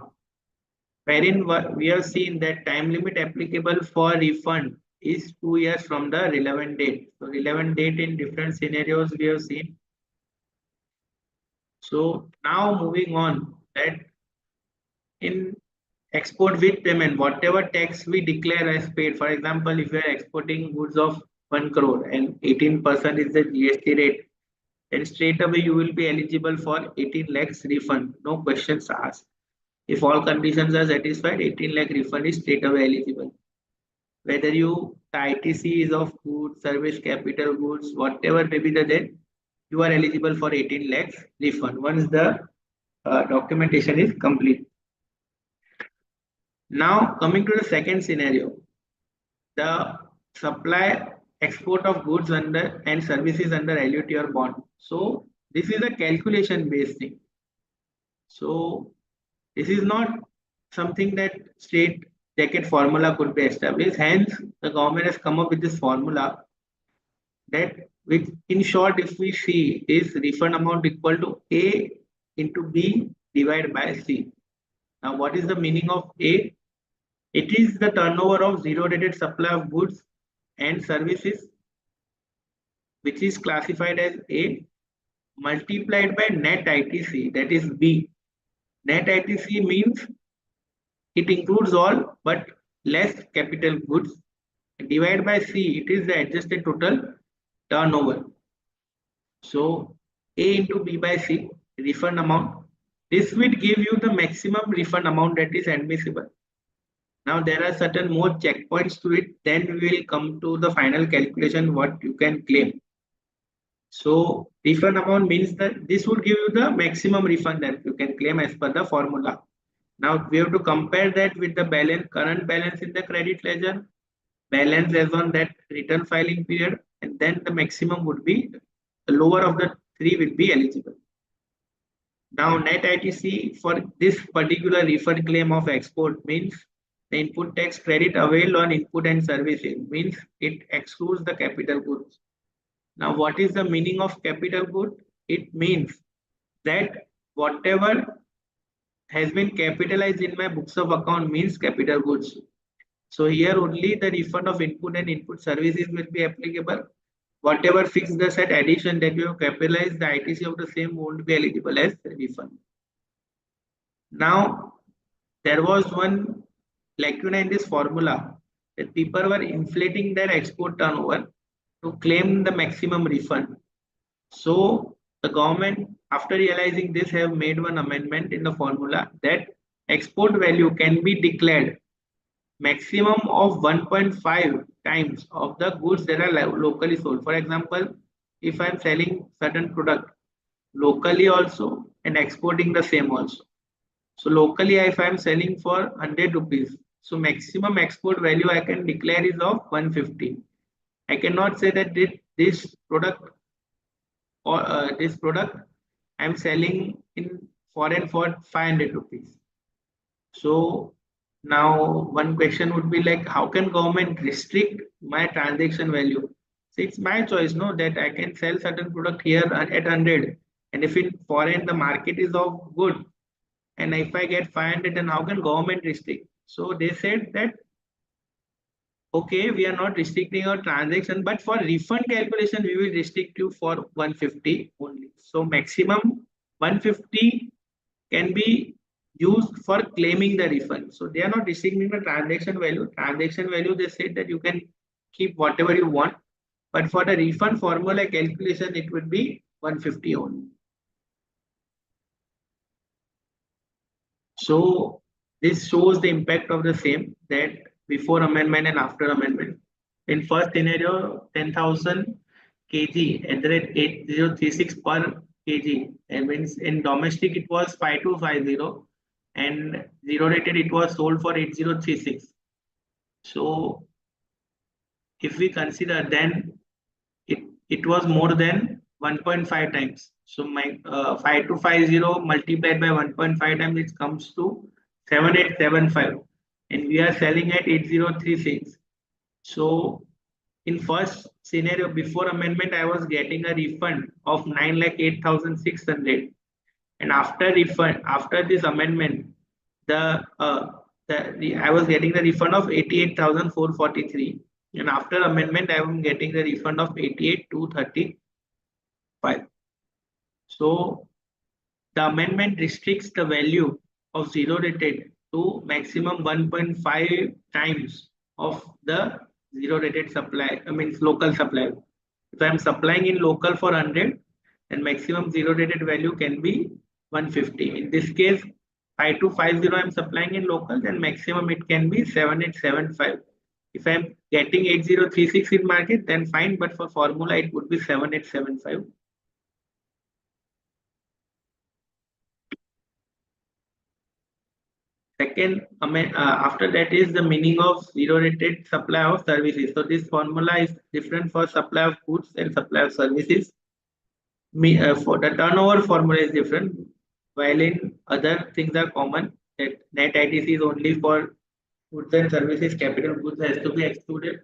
wherein we have seen that time limit applicable for refund is 2 years from the relevant date. So relevant date in different scenarios we have seen. So now moving on, that in export with payment, whatever tax we declare as paid. For example, if you are exporting goods of 1 crore and 18% is the GST rate, then straight away you will be eligible for 18 lakhs refund. No questions asked. If all conditions are satisfied, 18 lakh refund is straight away eligible. Whether the ITC is of goods, service, capital goods, whatever may be the debt, you are eligible for 18 lakhs refund once the documentation is complete. Now coming to the second scenario, the supply export of goods under and services under annuity or bond. So this is a calculation based thing. So this is not something that straight jacket formula could be established. Hence, the government has come up with this formula that, which in short, if we see, is refund amount equal to A into B divided by C. Now, what is the meaning of A? It is the turnover of zero rated supply of goods and services, which is classified as A, multiplied by net ITC, that is B. Net ITC means it includes all but less capital goods. Divided by C, it is the adjusted total turnover. So A into B by C, refund amount. This will give you the maximum refund amount that is admissible. Now there are certain more checkpoints to it. Then we will come to the final calculation what you can claim. So refund amount means that this would give you the maximum refund that you can claim as per the formula. Now we have to compare that with the balance, current balance in the credit ledger, balance as on that return filing period, and then the maximum would be the lower of the three will be eligible. Now net ITC for this particular refund claim of export means the input tax credit availed on input and services, means it excludes the capital goods. Now what is the meaning of capital good? It means that whatever has been capitalized in my books of account means capital goods. So here only the refund of input and input services will be applicable. Whatever fixed asset addition that you have capitalized, the ITC of the same won't be eligible as refund. Now there was one lacuna in this formula that people were inflating their export turnover to claim the maximum refund. So the government, after realizing this, have made one amendment in the formula that export value can be declared maximum of 1.5 times of the goods that are locally sold. For example, if I am selling certain product locally also and exporting the same also. So locally, if I am selling for 100 rupees, so maximum export value I can declare is of 150. I cannot say that this product or this product I am selling in foreign for 500 rupees. So now one question would be like, how can government restrict my transaction value? So it's my choice, no, that I can sell certain product here at 100, and if in foreign the market is of good, and if I get 500, then how can government restrict? So they said that okay, we are not restricting your transaction, but for refund calculation, we will restrict you for 150 only. So maximum 150 can be used for claiming the refund. So they are not restricting the transaction value. Transaction value, they said that you can keep whatever you want, but for the refund formula calculation, it would be 150 only. So this shows the impact of the same, that before amendment and after amendment. In first scenario, 10,000 kg at the rate 8036 per kg. And means in domestic it was 5250, and zero rated it was sold for 8036. So if we consider, then it was more than 1.5 times. So my 5250 multiplied by 1.5 times, it comes to 7875, and we are selling at 8036. So in first scenario before amendment, I was getting a refund of 9,08,600, and after refund, after this amendment, I was getting the refund of 88,443. and after amendment I am getting the refund of 88,235. So the amendment restricts the value of zero rated to maximum 1.5 times of the zero rated supply, I mean local supply. If I am supplying in local for 100, then maximum zero rated value can be 150. In this case, 5250 I am supplying in local, then maximum it can be 7875. If I am getting 8036 in market, then fine, but for formula it would be 7875. Second, after that is the meaning of zero rated supply of services. So this formula is different for supply of goods and supply of services. For the turnover formula is different, while in other things are common. That net ITC is only for goods and services. Capital goods has to be excluded.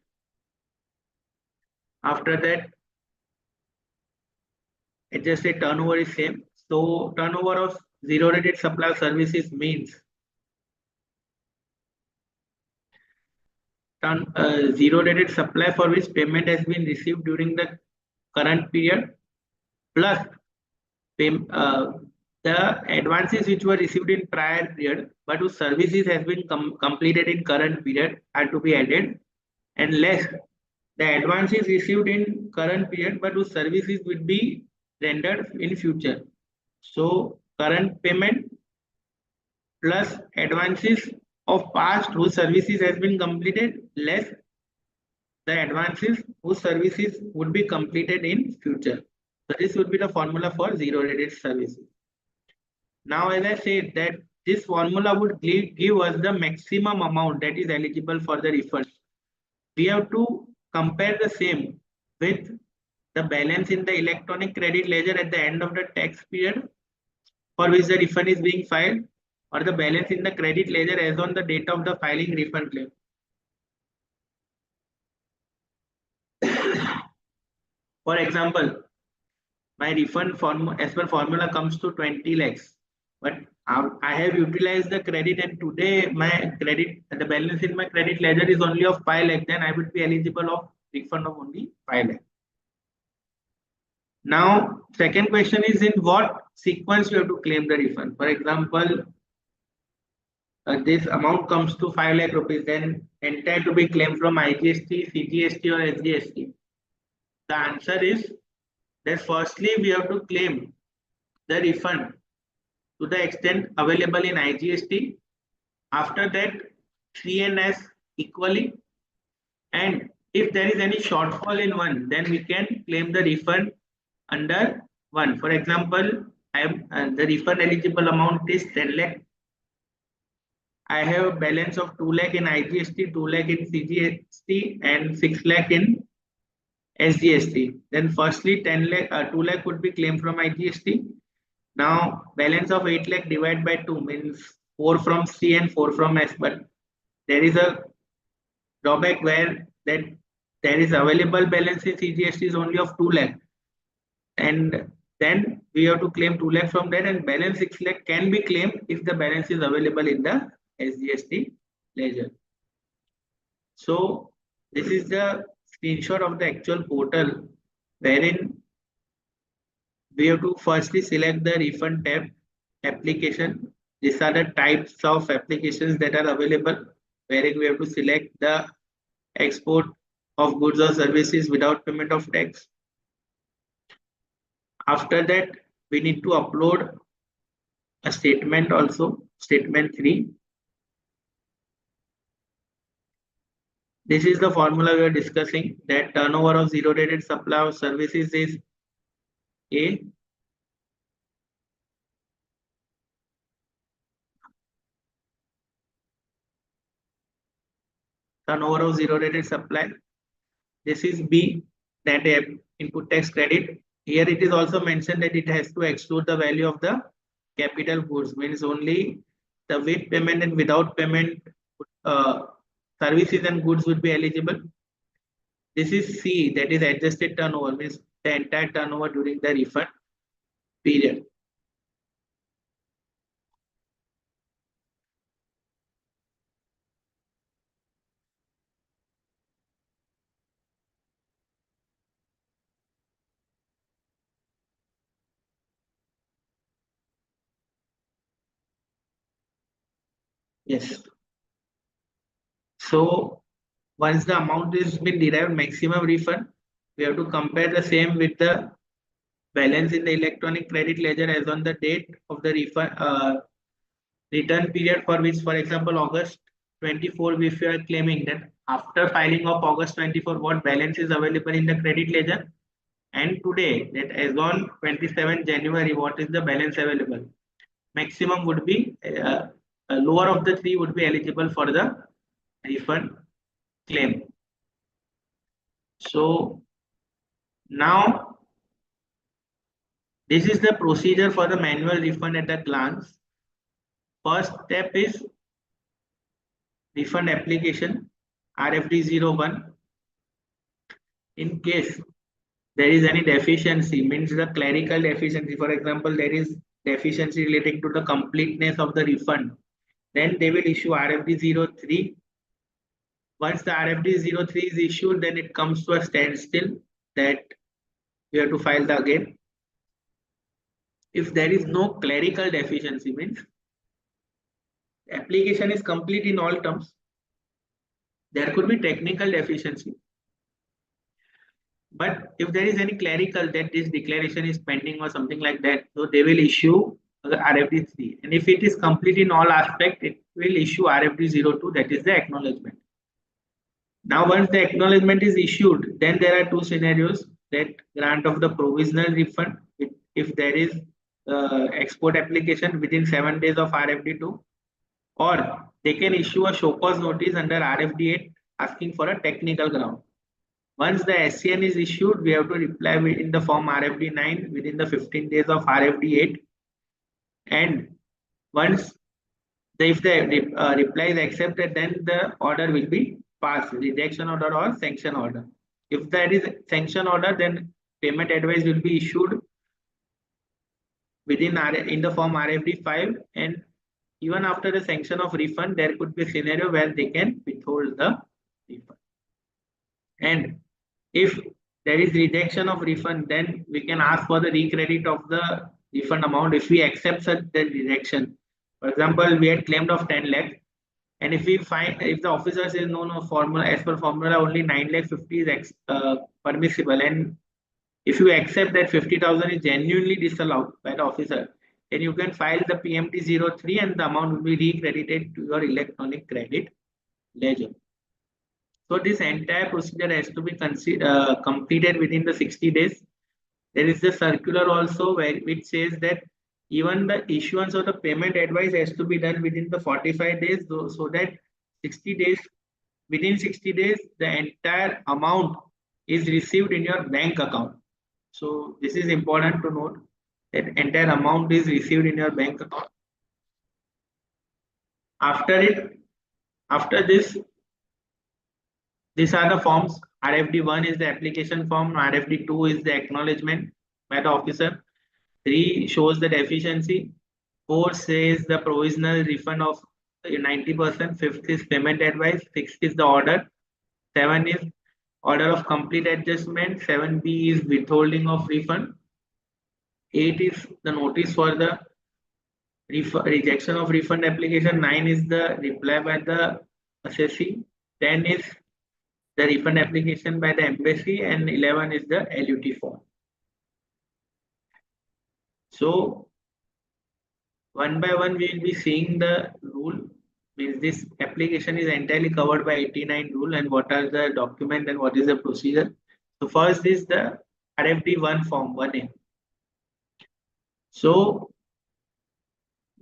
After that, adjusted turnover is same. So turnover of zero rated supply of services means zero rated supply for which payment has been received during the current period plus the advances which were received in prior period but whose services has been completed in current period are to be added, and less the advances received in current period but whose services will be rendered in future. So current payment plus advances of past whose services has been completed less the advances whose services would be completed in future. So this would be the formula for zero rated services. Now, as I said that this formula would give us the maximum amount that is eligible for the refund. We have to compare the same with the balance in the electronic credit ledger at the end of the tax period for which the refund is being filed, or the balance in the credit ledger as on the date of the filing refund claim. For example, my refund form as per formula comes to 20 lakhs, but I have utilized the credit and today my credit, the balance in my credit ledger is only of 5 lakh, then I would be eligible of refund of only 5 lakh. Now, second question is in what sequence you have to claim the refund. For example, this amount comes to 5 lakh rupees, then entire to be claimed from IGST, CGST or SGST. The answer is that firstly we have to claim the refund to the extent available in IGST. After that, C and S equally. And if there is any shortfall in one, then we can claim the refund under one. For example, I am the refund eligible amount is 10 lakh. I have a balance of 2 lakh in IGST, 2 lakh in CGST, and 6 lakh in SGST. Then firstly, 10 lakh, 2 lakh would be claimed from IGST. Now balance of 8 lakh divided by 2 means 4 from C and 4 from S, but there is a drawback where that there is available balance in CGST is only of 2 lakh, and then we have to claim 2 lakh from that, and balance 6 lakh can be claimed if the balance is available in the SGST ledger. So this is the screenshot of the actual portal wherein we have to firstly select the refund tab application. These are the types of applications that are available, wherein we have to select the export of goods or services without payment of tax. After that, we need to upload a statement also, statement 3. This is the formula we are discussing, that turnover of zero rated supply of services is A. Turnover of zero rated supply. This is B, that input tax credit. Here it is also mentioned that it has to exclude the value of the capital goods, means only the with payment and without payment services and goods would be eligible. This is C, that is adjusted turnover, means the entire turnover during the refund period. Yes. So once the amount is been derived maximum refund, we have to compare the same with the balance in the electronic credit ledger as on the date of the refund return period, for which, for example, August 24, if you are claiming that after filing of August 24, what balance is available in the credit ledger, and today, that as on 27 January, what is the balance available? Maximum would be lower of the three would be eligible for the refund claim. So now this is the procedure for the manual refund at a glance. First step is refund application RFD01. In case there is any deficiency, means the clerical deficiency, for example, there is deficiency relating to the completeness of the refund, then they will issue RFD03. Once the RFD03 is issued, then it comes to a standstill that we have to file the again. If there is no clerical deficiency, means application is complete in all terms, there could be technical deficiency. But if there is any clerical that this declaration is pending or something like that, so they will issue the RFD3. And if it is complete in all aspects, it will issue RFD02, that is the acknowledgement. Now, once the acknowledgement is issued, then there are two scenarios: that grant of the provisional refund if there is export application within 7 days of RFD2, or they can issue a show cause notice under RFD8 asking for a technical ground. Once the SCN is issued, we have to reply in the form RFD9 within the 15 days of RFD8. And once if the reply is accepted, then the order will be passed, rejection order or sanction order. If that is sanction order, then payment advice will be issued in the form RFD5, and even after the sanction of refund, there could be a scenario where they can withhold the refund. And if there is rejection of refund, then we can ask for the recredit of the refund amount if we accept such the rejection. For example, we had claimed of 10 lakh, and if we find, if the officer says no formula, as per formula only 9,50,000 is permissible, and if you accept that 50,000 is genuinely disallowed by the officer, then you can file the PMT03 and the amount will be recredited to your electronic credit ledger. So this entire procedure has to be completed within the 60 days. There is the circular also which says that even the issuance of the payment advice has to be done within the 45 days, so that 60 days, within 60 days, the entire amount is received in your bank account. So this is important to note, that entire amount is received in your bank account. After this, these are the forms. RFD1 is the application form, RFD2 is the acknowledgement by the officer, 3 shows the deficiency, 4 says the provisional refund of 90%, 5th is payment advice, 6th is the order, 7 is order of complete adjustment, 7B is withholding of refund, 8 is the notice for the rejection of refund application, 9 is the reply by the assessee, 10 is the refund application by the embassy, and 11 is the LUT form. So one by one we will be seeing the rule, means this application is entirely covered by 89 rule and what are the document and what is the procedure. So first is the RFD1 form 1A. So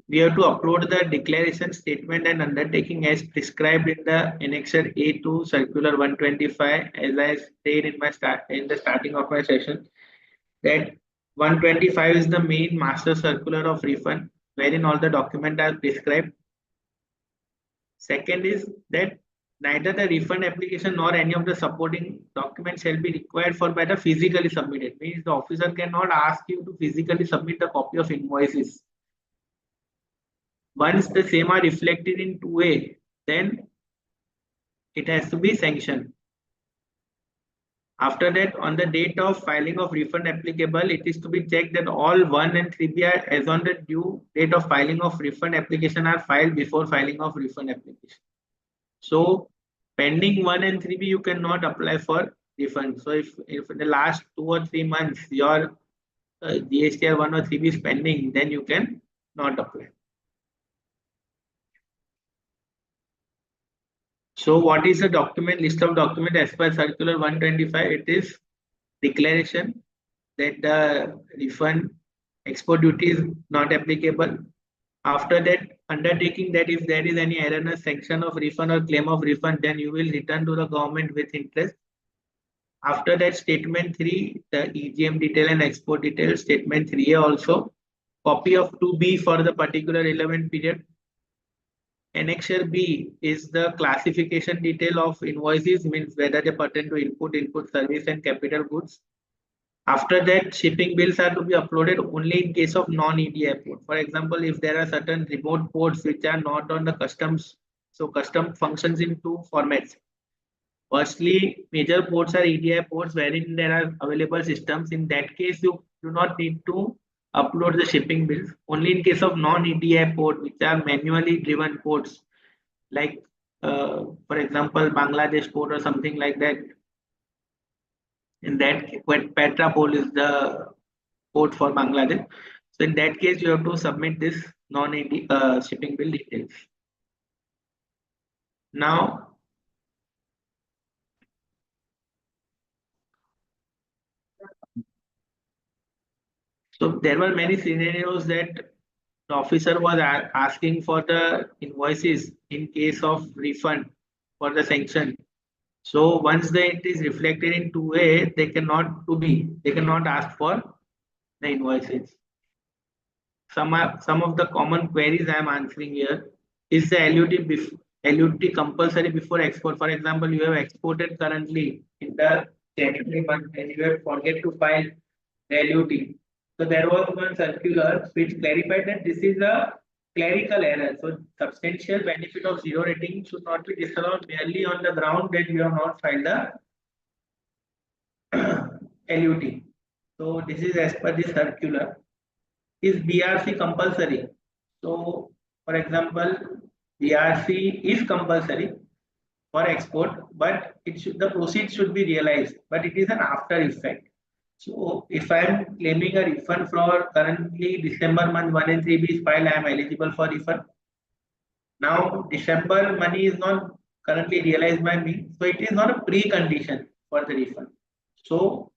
we have to upload the declaration statement and undertaking as prescribed in the annexure A to circular 125, as I said in the starting of my session, that 125 is the main master circular of refund, wherein all the documents are prescribed. Second is that neither the refund application nor any of the supporting documents shall be required for by the physically submitted. Means the officer cannot ask you to physically submit the copy of invoices. Once the same are reflected in 2A, then it has to be sanctioned. After that, on the date of filing of refund applicable, it is to be checked that all 1 and 3B are as on the due date of filing of refund application are filed before filing of refund application. So pending 1 and 3B, you cannot apply for refund. So if in the last 2 or 3 months your GST 1 or 3B is pending, then you can not apply. So what is the document, list of document as per circular 125? It is declaration that the refund export duty is not applicable. After that, undertaking that if there is any erroneous sanction of refund or claim of refund, then you will return to the government with interest. After that, statement 3, the EGM detail and export detail, statement 3A also, copy of 2B for the particular relevant period. Annexure B is the classification detail of invoices, means whether they pertain to input service and capital goods. After that, shipping bills are to be uploaded only in case of non-EDI port. For example, if there are certain remote ports which are not on the customs, so custom functions in 2 formats. Firstly, major ports are EDI ports wherein there are available systems. In that case, you do not need to upload the shipping bills. Only in case of non-EDI port, which are manually driven ports, like for example, Bangladesh port or something like that. In that, Petra port is the port for Bangladesh. So in that case, you have to submit this non-EDI shipping bill details. Now, so there were many scenarios that the officer was asking for the invoices in case of refund for the sanction. So once it is reflected in 2A, they cannot ask for the invoices. Some of the common queries I am answering here. Is the LUT compulsory before export? For example, you have exported currently in the January month and you have forget to file the LUT. So there was one circular which clarified that this is a clerical error. So substantial benefit of zero rating should not be disallowed merely on the ground that you have not filed the LUT. So this is as per this circular. Is BRC compulsory? So, for example, BRC is compulsory for export, but the proceeds should be realized, but it is an after effect. So, if I am claiming a refund for currently December month 1 and 3B is filed, I am eligible for refund. Now, December money is not currently realized by me, so it is not a precondition for the refund. So,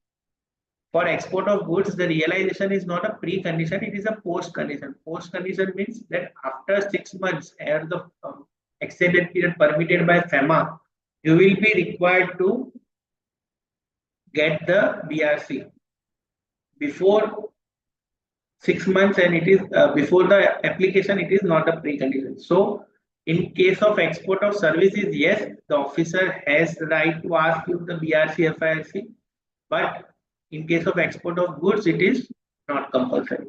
for export of goods, the realization is not a precondition, it is a post condition. Post condition means that after 6 months, as the extended period permitted by FEMA, you will be required to get the BRC. Before 6 months and it is before the application, it is not a precondition. So, in case of export of services, yes, the officer has the right to ask you the BRC, FIRC, but in case of export of goods, it is not compulsory.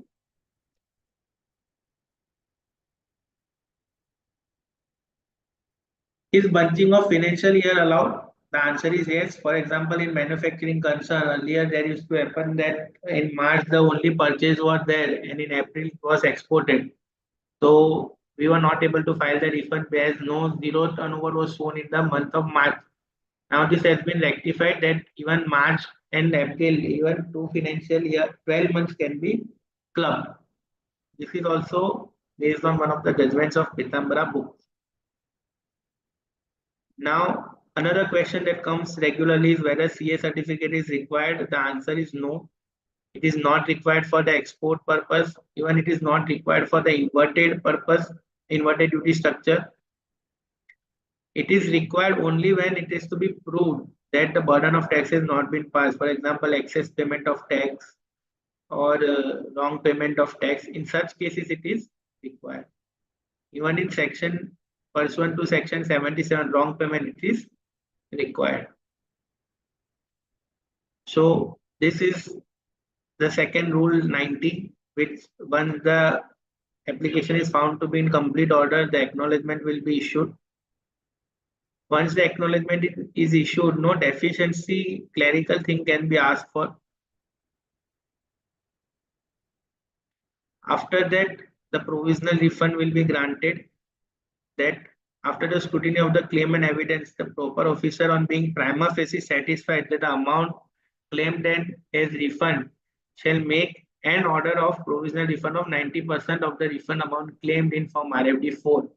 Is bunching of financial year allowed? The answer is yes. For example, in manufacturing concern, earlier there used to happen that in March the only purchase was there and in April it was exported. So we were not able to file the refund as no zero turnover was shown in the month of March. Now this has been rectified that even March and April, even 2 financial year, 12 months can be clubbed. This is also based on one of the judgments of Pitambara book. Now, another question that comes regularly is whether CA certificate is required. The answer is no. It is not required for the export purpose. Even it is not required for the inverted purpose, inverted duty structure. It is required only when it is to be proved that the burden of tax has not been passed. For example, excess payment of tax or wrong payment of tax. In such cases, it is required. Even in section pursuant to section 77, wrong payment, it is required. So this is the second rule 90, which once the application is found to be in complete order, the acknowledgement will be issued. Once the acknowledgement is issued, no deficiency clerical thing can be asked for. After that, the provisional refund will be granted. That after the scrutiny of the claim and evidence, the proper officer on being prima facie satisfied that the amount claimed and as refund shall make an order of provisional refund of 90% of the refund amount claimed in form RFD 4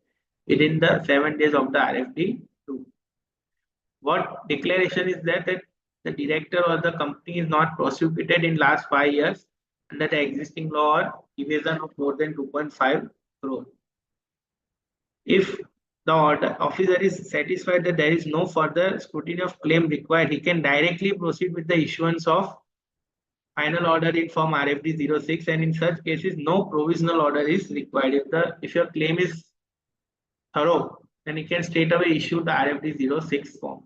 within the 7 days of the RFD 2. What declaration is that the director or the company is not prosecuted in last 5 years under the existing law or evasion of more than 2.5 crore. If the order officer is satisfied that there is no further scrutiny of claim required, he can directly proceed with the issuance of final order in form RFD 06, and in such cases no provisional order is required. If your claim is thorough, then you can straight away issue the RFD 06 form.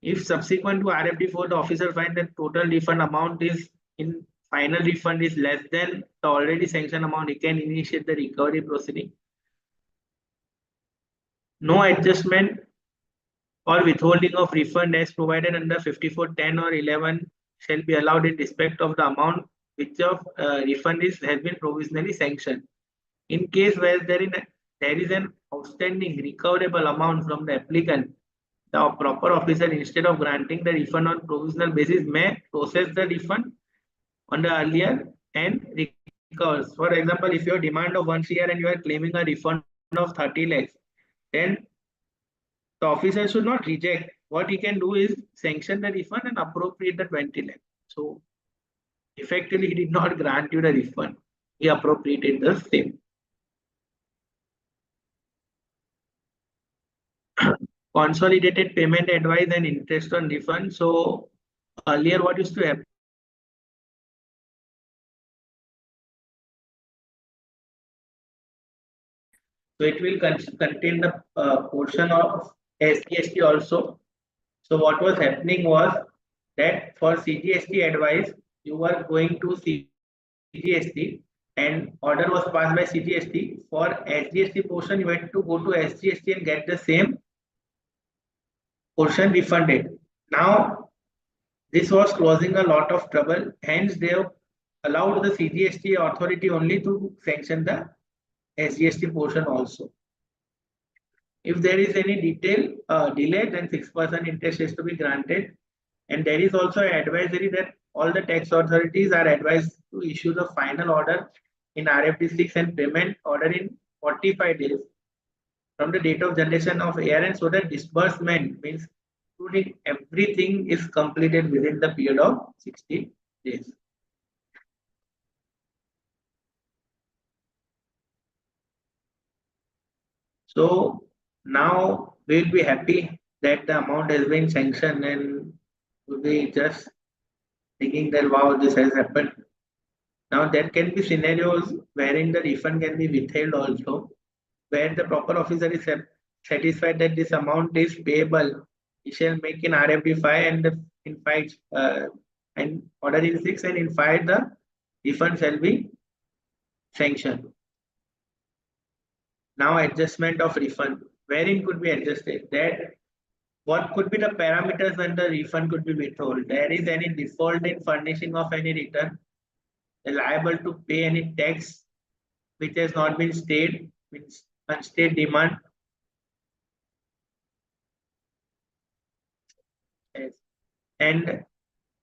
If subsequent to RFD 4, the officer finds that total refund amount is in final refund is less than the already sanctioned amount, he can initiate the recovery proceeding. No adjustment or withholding of refund as provided under 5410 or 11 shall be allowed in respect of the amount which of refund has been provisionally sanctioned. In case where there is an outstanding recoverable amount from the applicant, the proper officer, instead of granting the refund on provisional basis, may process the refund on the earlier and recovers. For example, if your demand of 1 CR and you are claiming a refund of 30 lakhs, then the officer should not reject. What he can do is sanction the refund and appropriate the 20 lakhs. So effectively, he did not grant you the refund. He appropriated the same. Consolidated payment advice and interest on refund. So earlier, what used to happen? So it will contain the portion of SGST also. So what was happening was that for CGST advice, you were going to CGST and order was passed by CGST. For SGST portion, you had to go to SGST and get the same portion refunded. Now, this was causing a lot of trouble. Hence, they have allowed the CGST authority only to sanction the SGST portion also. If there is any delay, then 6% interest is to be granted. And there is also an advisory that all the tax authorities are advised to issue the final order in RFD 6 and payment order in 45 days from the date of generation of ARN, so that disbursement means including everything is completed within the period of 60 days. So now we'll be happy that the amount has been sanctioned and we'll be just thinking that wow, this has happened. Now there can be scenarios wherein the refund can be withheld also, where the proper officer is satisfied that this amount is payable. He shall make in RFD 5 and in 5 and order in 6, and in 5 the refund shall be sanctioned. Now adjustment of refund, wherein could be adjusted, that what could be the parameters when the refund could be withheld. There is any default in furnishing of any return, liable to pay any tax which has not been stayed, means unstayed demand. Yes. And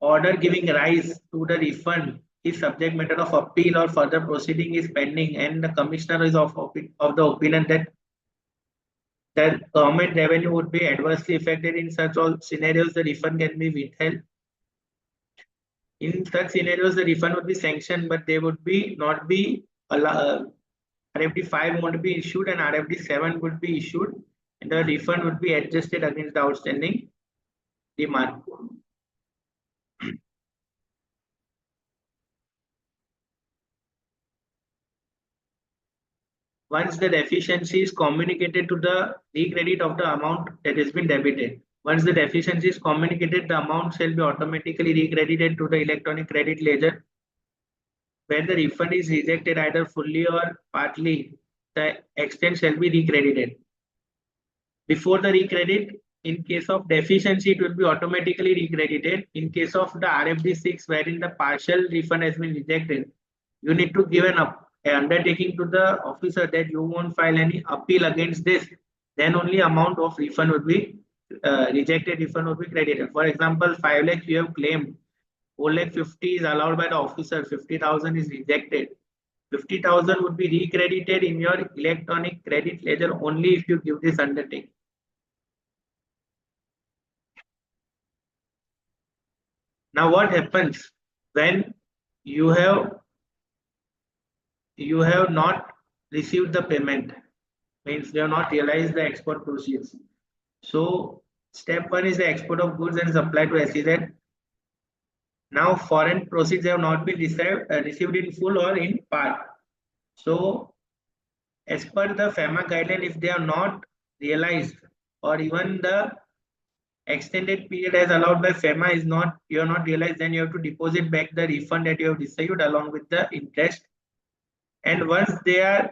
order giving rise to the refund is subject matter of appeal or further proceeding is pending, and the commissioner is of the opinion that government revenue would be adversely affected. In such all scenarios, the refund can be withheld. In such scenarios, the refund would be sanctioned, but they would be not be allowed. RFD 5 won't be issued and RFD 7 would be issued, and the refund would be adjusted against the outstanding demand. Once the deficiency is communicated to the recredit of the amount that has been debited. Once the deficiency is communicated, the amount shall be automatically recredited to the electronic credit ledger. Where the refund is rejected either fully or partly, the extent shall be recredited. before the recredit. In case of deficiency, it will be automatically recredited. In case of the RFD 6, wherein the partial refund has been rejected, you need to give an undertaking to the officer that you won't file any appeal against this. Then only amount of refund would be rejected refund would be credited. For example, 5 lakhs you have claimed, 4 lakh 50 is allowed by the officer, 50,000 is rejected. 50,000 would be recredited in your electronic credit ledger only if you give this undertaking. Now what happens when you have not received the payment, means you have not realized the export proceeds. So step 1 is the export of goods and supply to SEZ. Now foreign proceeds have not been received in full or in part. So as per the FEMA guideline, if they are not realized or even the extended period as allowed by FEMA is not, you are not realized, then you have to deposit back the refund that you have received along with the interest. And once the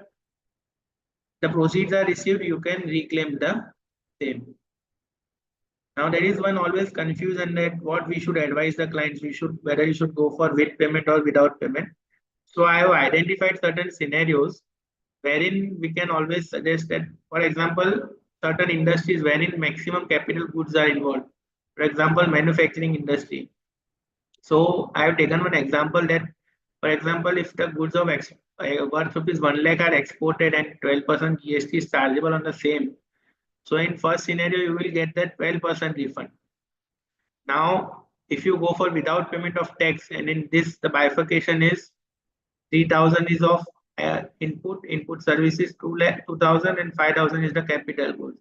proceeds are received, you can reclaim the same. Now there is one always confusion that what we should advise the clients, whether you should go for with payment or without payment. So I have identified certain scenarios wherein we can always suggest that, for example, certain industries wherein maximum capital goods are involved. For example, manufacturing industry. So I have taken one example that, for example, if the goods of worth rupees 1 lakh are exported and 12% GST is chargeable on the same. So in first scenario, you will get that 12% refund. Now, if you go for without payment of tax, and in this the bifurcation is 3,000 is of input services, 2,000 and 5,000 is the capital goods.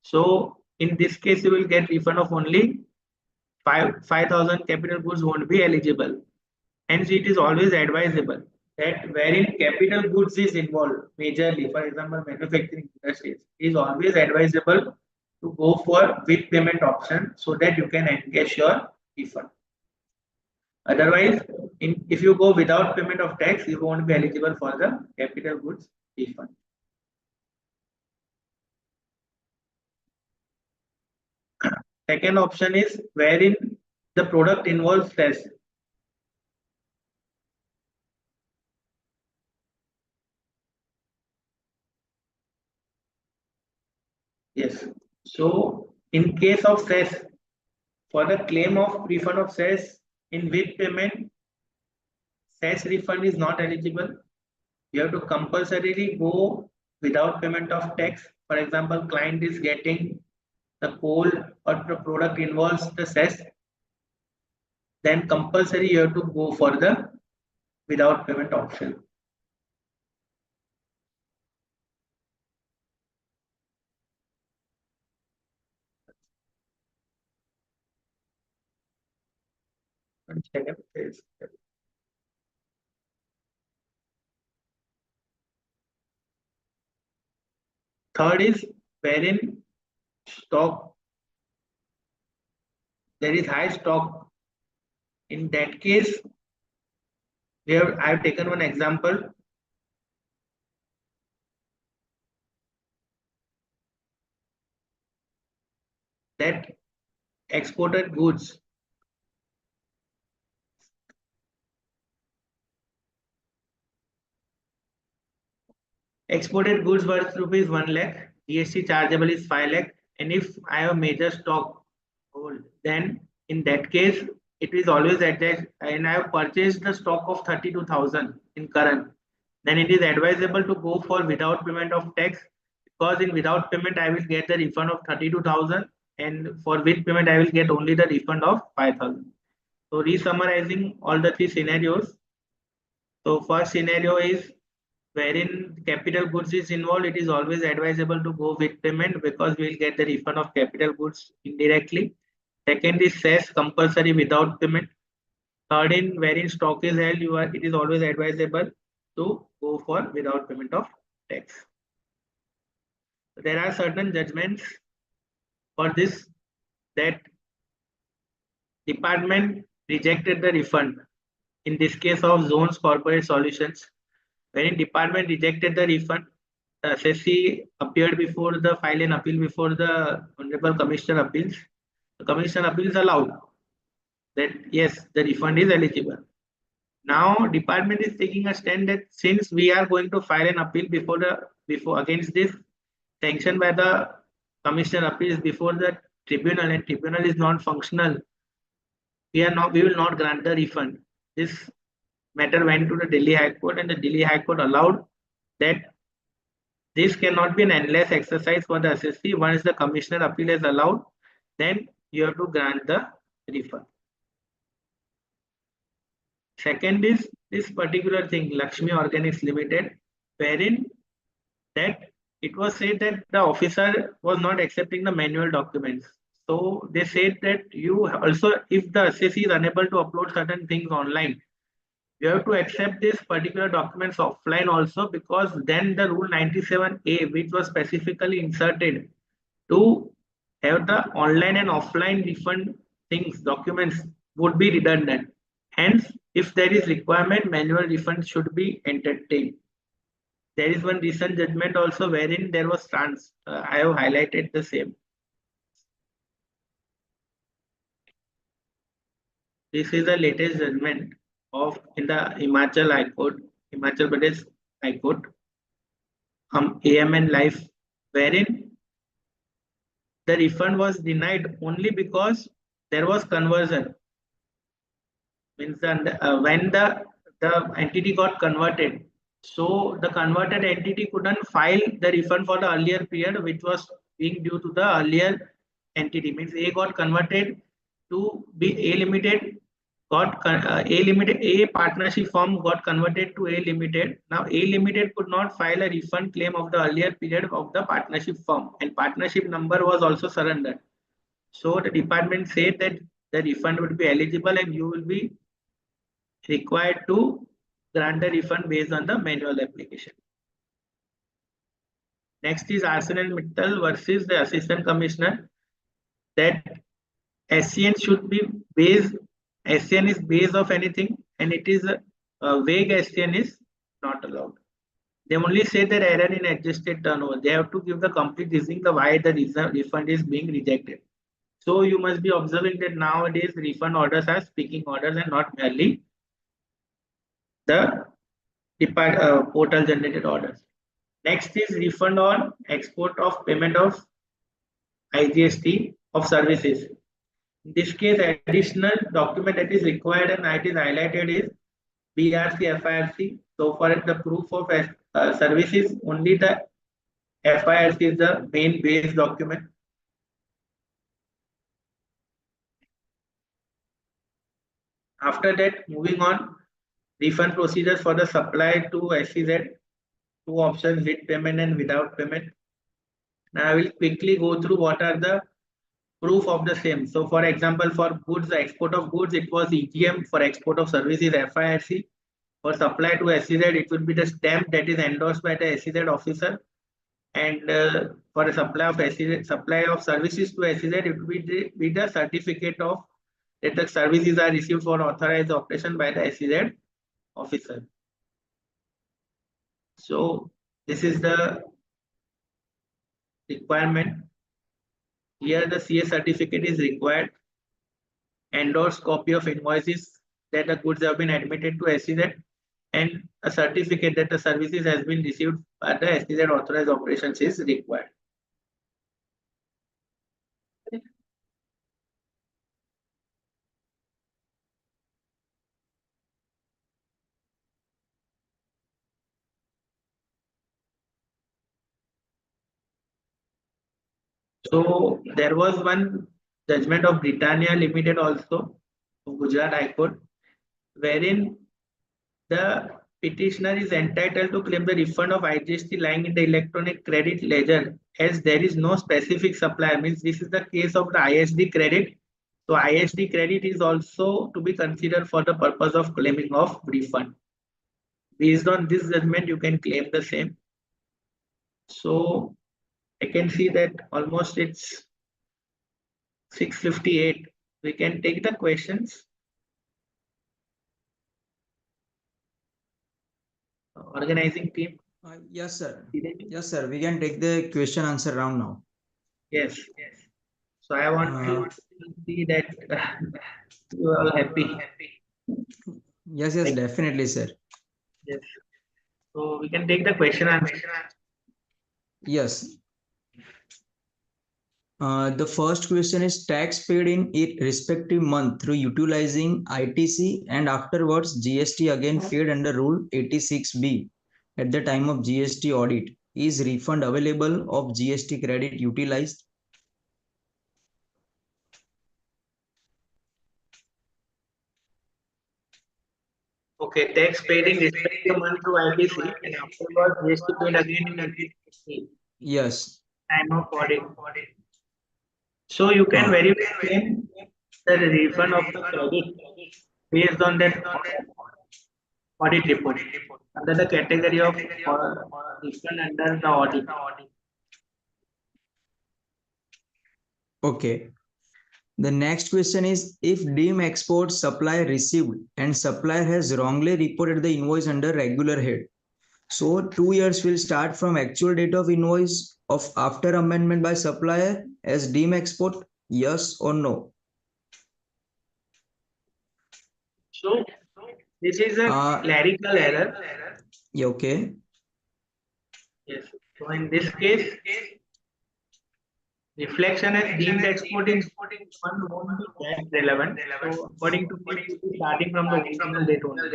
So in this case, you will get refund of only 5,000 capital goods won't be eligible. Hence, it is always advisable that wherein capital goods is involved majorly, for example, manufacturing industries, is always advisable to go for with payment option so that you can encash your refund. Otherwise, if you go without payment of tax, you won't be eligible for the capital goods refund. Second option is wherein the product involves cess. Yes. So in case of cess, for the claim of refund of cess in with payment, cess refund is not eligible. You have to compulsorily go without payment of tax. For example, client is getting the coal or the product involves the cess, then compulsory you have to go for the without payment option. Third is wherein stock, there is high stock. In that case, I have taken one example. That exported goods worth rupees 1 lakh, GST chargeable is 5 lakh, and if I have a major stock hold, then in that case it is always advised, and I have purchased the stock of 32,000 in current, then it is advisable to go for without payment of tax, because in without payment I will get the refund of 32,000, and for with payment I will get only the refund of 5,000. So re-summarizing all the three scenarios. So first scenario is wherein capital goods is involved, it is always advisable to go with payment because we will get the refund of capital goods indirectly. Second is cess compulsory without payment. Third, in wherein stock is held, it is always advisable to go for without payment of tax. There are certain judgments for this, that department rejected the refund. In this case of Zones Corporate Solutions, wherein department rejected the refund, the assessee appeared before the file and appeal before the Honorable Commissioner Appeals. The Commissioner Appeals allowed that yes, the refund is eligible. Now department is taking a stand that since we are going to file an appeal before against this sanction by the Commissioner Appeals before the tribunal, and tribunal is not functional, we will not grant the refund. This matter went to the Delhi High Court, and the Delhi High Court allowed that this cannot be an endless exercise for the assessee. Once the Commissioner Appeal is allowed, then you have to grant the refund. Second is this particular thing, Lakshmi Organics Limited, wherein that it was said that the officer was not accepting the manual documents. So they said that you also, if the assessee is unable to upload certain things online, you have to accept this particular documents offline also, because then the rule 97A, which was specifically inserted to have the online and offline refund things, documents, would be redundant. Hence, if there is requirement, manual refund should be entertained. There is one recent judgment also wherein there was I have highlighted the same. This is the latest judgment of in the Himachal High Court, Himachal Pradesh High Court, AMN Life, wherein the refund was denied only because there was conversion. Means when the entity got converted, so the converted entity couldn't file the refund for the earlier period, which was being due to the earlier entity. Means A got converted to be A Limited, A partnership firm got converted to A Limited. Now A Limited could not file a refund claim of the earlier period of the partnership firm, and partnership number was also surrendered. So the department said that the refund would be eligible and you will be required to grant the refund based on the manual application. Next is Arsenal Mittal versus the Assistant Commissioner, that SCN should be based, SCN is base of anything, and it is a vague SCN is not allowed. They only say that error in adjusted turnover. They have to give the complete reasoning the why the refund is being rejected. So you must be observing that nowadays refund orders are speaking orders and not merely the portal generated orders. Next is refund on export of payment of IGST of services. In this case, additional document that is required and it is highlighted is BRC FIRC. So for the proof of services, only the FIRC is the main base document. After that, moving on, refund procedures for the supply to SEZ, two options, with payment and without payment. Now I will quickly go through what are the proof of the same. So for example, for goods, the export of goods, it was EGM. For export of services, FIRC. For supply to SEZ, it will be the stamp that is endorsed by the SEZ officer. And for the supply of SEZ, supply of services to SEZ, it will be the certificate of that the services are received for authorized operation by the SEZ officer. So this is the requirement. Here the CA certificate is required. Endorsed copy of invoices that the goods have been admitted to SEZ, and a certificate that the services has been received by the SEZ authorized operations is required. So there was one judgment of Britannia Limited also of Gujarat High Court, wherein the petitioner is entitled to claim the refund of IGST lying in the electronic credit ledger, as there is no specific supplier. Means this is the case of the ISD credit. So ISD credit is also to be considered for the purpose of claiming of refund. Based on this judgment, you can claim the same. So I can see that almost it's 6:58. We can take the questions. Organizing team, Yes, sir. Yes, sir. We can take the question answer round now. Yes. So I want to see that you are all happy. Yes, yes, Like, definitely, sir. yes. So we can take the question answer. Yes. The first question is tax paid in its respective month through utilizing ITC and afterwards GST again paid under Rule 86B at the time of GST audit. Is refund available of GST credit utilized? Okay, tax paid in respective month through IBC and afterwards GST paid again in the Yes. time of audit. So you can very well claim the refund of the credit based on that audit report under the category of refund under the audit. Okay. The next question is if deem export supplier received and supplier has wrongly reported the invoice under regular head. So 2 years will start from actual date of invoice of after amendment by supplier as deem export, yes or no? So this is a clerical error. Yeah, okay. Yes. So in this case, reflection as deemed export in one won't be that relevant. So according to me, it will be starting from the original date only.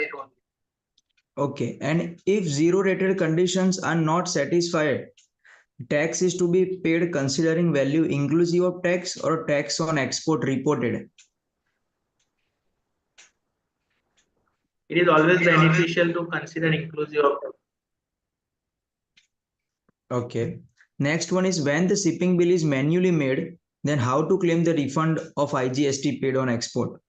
Okay. And if zero rated conditions are not satisfied, tax is to be paid considering value inclusive of tax or tax on export reported. It is always beneficial to consider inclusive of the. Okay. Next one is when the shipping bill is manually made, then how to claim the refund of IGST paid on export?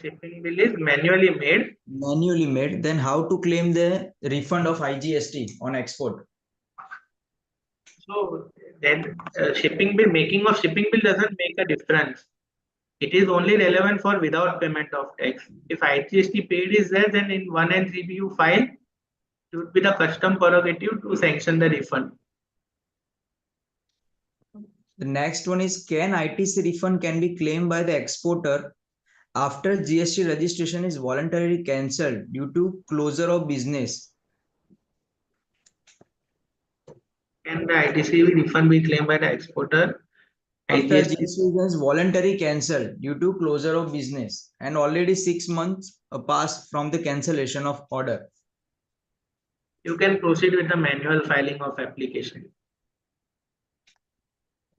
Shipping bill is manually made. Manually made, then how to claim the refund of IGST on export? So then shipping bill, making of shipping bill doesn't make a difference. It is only relevant for without payment of tax. If IGST paid is there, then in 1 and 3 you file, it would be the custom prerogative to sanction the refund. The next one is can ITC refund can be claimed by the exporter after GST registration is voluntarily cancelled due to closure of business. Can the ITC refund be claimed by the exporter? After IGST. GST is voluntarily cancelled due to closure of business and already 6 months passed from the cancellation of order. You can proceed with the manual filing of application.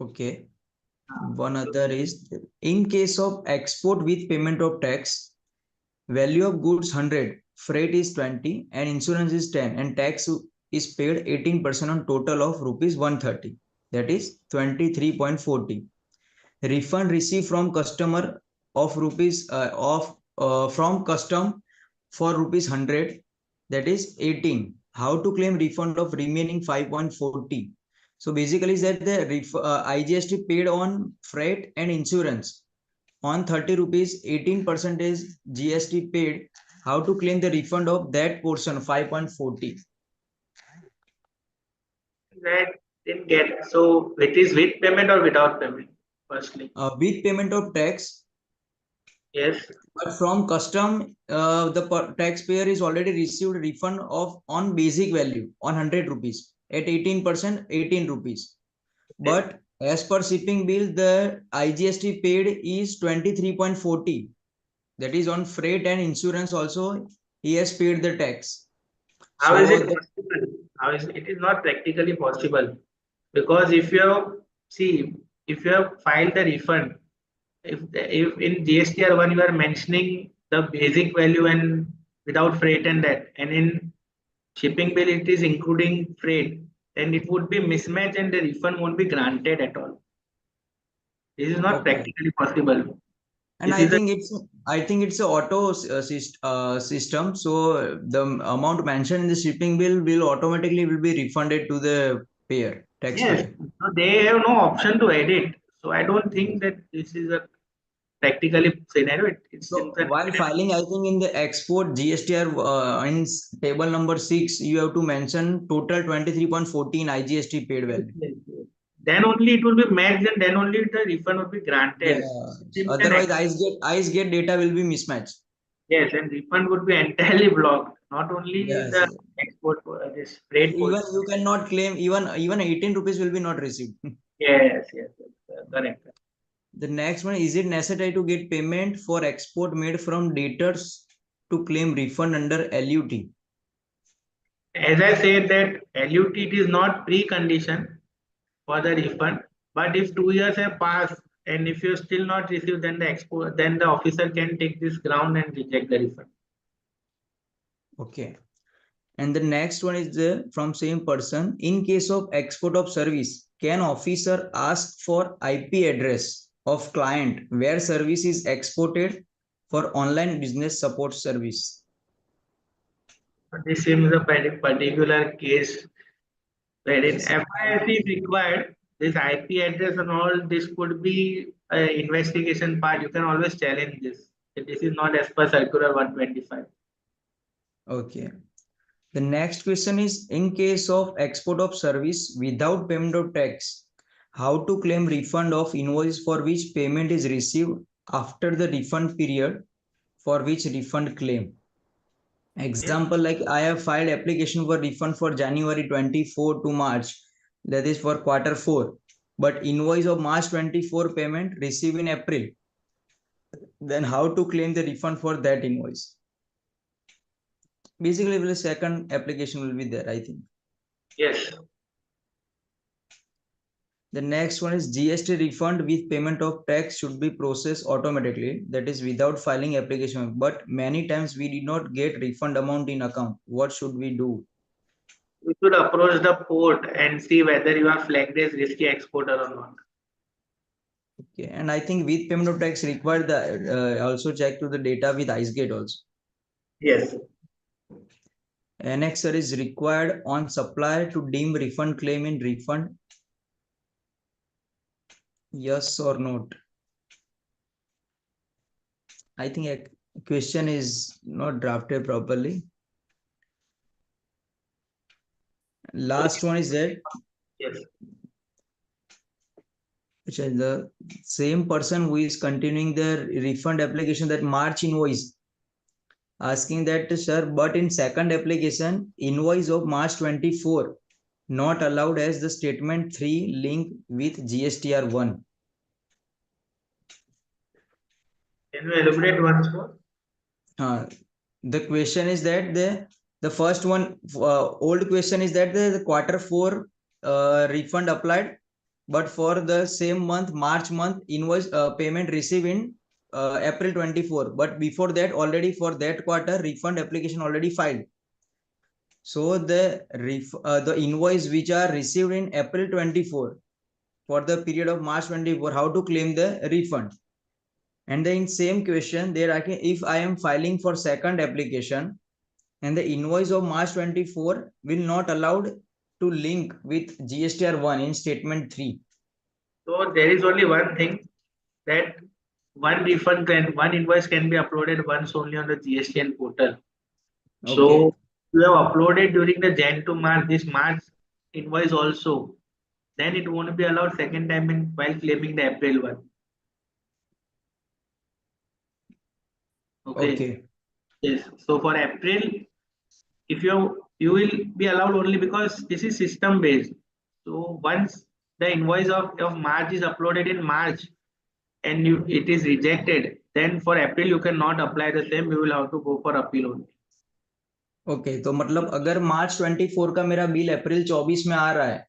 Okay. One other is in case of export with payment of tax, value of goods 100, freight is 20 and insurance is 10 and tax is paid 18% on total of rupees 130, that is 23.40. Refund received from customer of rupees from custom for rupees 100, that is 18. How to claim refund of remaining 5.40? So basically is that the IGST paid on freight and insurance on 30 rupees, 18% GST paid. How to claim the refund of that portion 5.40? That didn't get. So it is with payment or without payment? Firstly. With payment of tax. Yes. But from custom, the taxpayer is already received refund of on basic value on 100 rupees at 18%, 18 rupees. But as per shipping bill, the IGST paid is 23.40. That is on freight and insurance also. He has paid the tax. How is it So possible? How is it is not practically possible? Because if you have, see, if you have filed the refund, if in GSTR1 you are mentioning the basic value and without freight and that, and in shipping bill it is including freight, then it would be mismatch and the refund won't be granted at all. This is not okay. practically possible. And This I is a think it's a auto system. So the amount mentioned in the shipping bill will automatically will be refunded to the payer, yes. taxpayer. So they have no option to edit. So I don't think that this is a practically scenario. It's So while filing, I think in the export GSTR in table number 6, you have to mention total 23.14 IGST paid value. Then only it will be matched, and then only the refund will be granted. Yeah. Otherwise, ICE data will be mismatched. Yes, and refund would be entirely blocked. Not only Yes. the export, this freight. Even you cannot claim, even 18 rupees will be not received. Yes, correct. The next one, is it necessary to get payment for export made from debtors to claim refund under LUT? As I said that LUT it is not precondition for the refund, but if 2 years have passed and if you still not received, then the officer can take this ground and reject the refund. Okay. And the next one is from same person. In case of export of service, can officer ask for IP address of client where service is exported for online business support service? This seems a very particular case wherein Yes. FIS is required. This IP address and all this could be an investigation part. You can always challenge this. This is not as per circular 125. Okay. The next question is, in case of export of service without payment of tax, how to claim refund of invoice for which payment is received after the refund period for which refund claim? Example, like I have filed application for refund for January 24 to March, that is for quarter 4, but invoice of March 24 payment received in April. Then how to claim the refund for that invoice? Basically, the second application will be there, I think. Yes. The next one is GST refund with payment of tax should be processed automatically, that is without filing application. But many times we did not get refund amount in account. What should we do? You should approach the port and see whether you are flagged as risky exporter or not. Okay, and I think with payment of tax required, the also check to the data with IceGate also. Yes. Annexer is required on supplier to deem refund claim in refund. Yes or not? I think a question is not drafted properly. Last one is that. Yes. Which is the same person who is continuing the refund application, that March invoice, asking that, sir, but in second application, invoice of March 24 not allowed as the statement 3 link with GSTR 1. Can you elaborate once more? The question is that the first one, old question is that the quarter 4 refund applied, but for the same month, March month, invoice payment received in April 24. But before that, already for that quarter, refund application already filed. So the invoice which are received in April 24 for the period of March 24, how to claim the refund? And then in same question, there if I am filing for second application and the invoice of March 24 will not allowed to link with GSTR 1 in statement 3. So there is only one thing, that one invoice can be uploaded once only on the GSTN portal. Okay. So you have uploaded during the Jan to March, this March invoice also, then it won't be allowed second time while claiming the April one. Okay. Yes. So for April, if you will be allowed only because this is system based. So once the invoice of March is uploaded in March and it is rejected, then for April you cannot apply the same. You will have to go for appeal only. Okay तो मतलब अगर मार्च 24 का मेरा bill अप्रैल 24 में आ रहा है,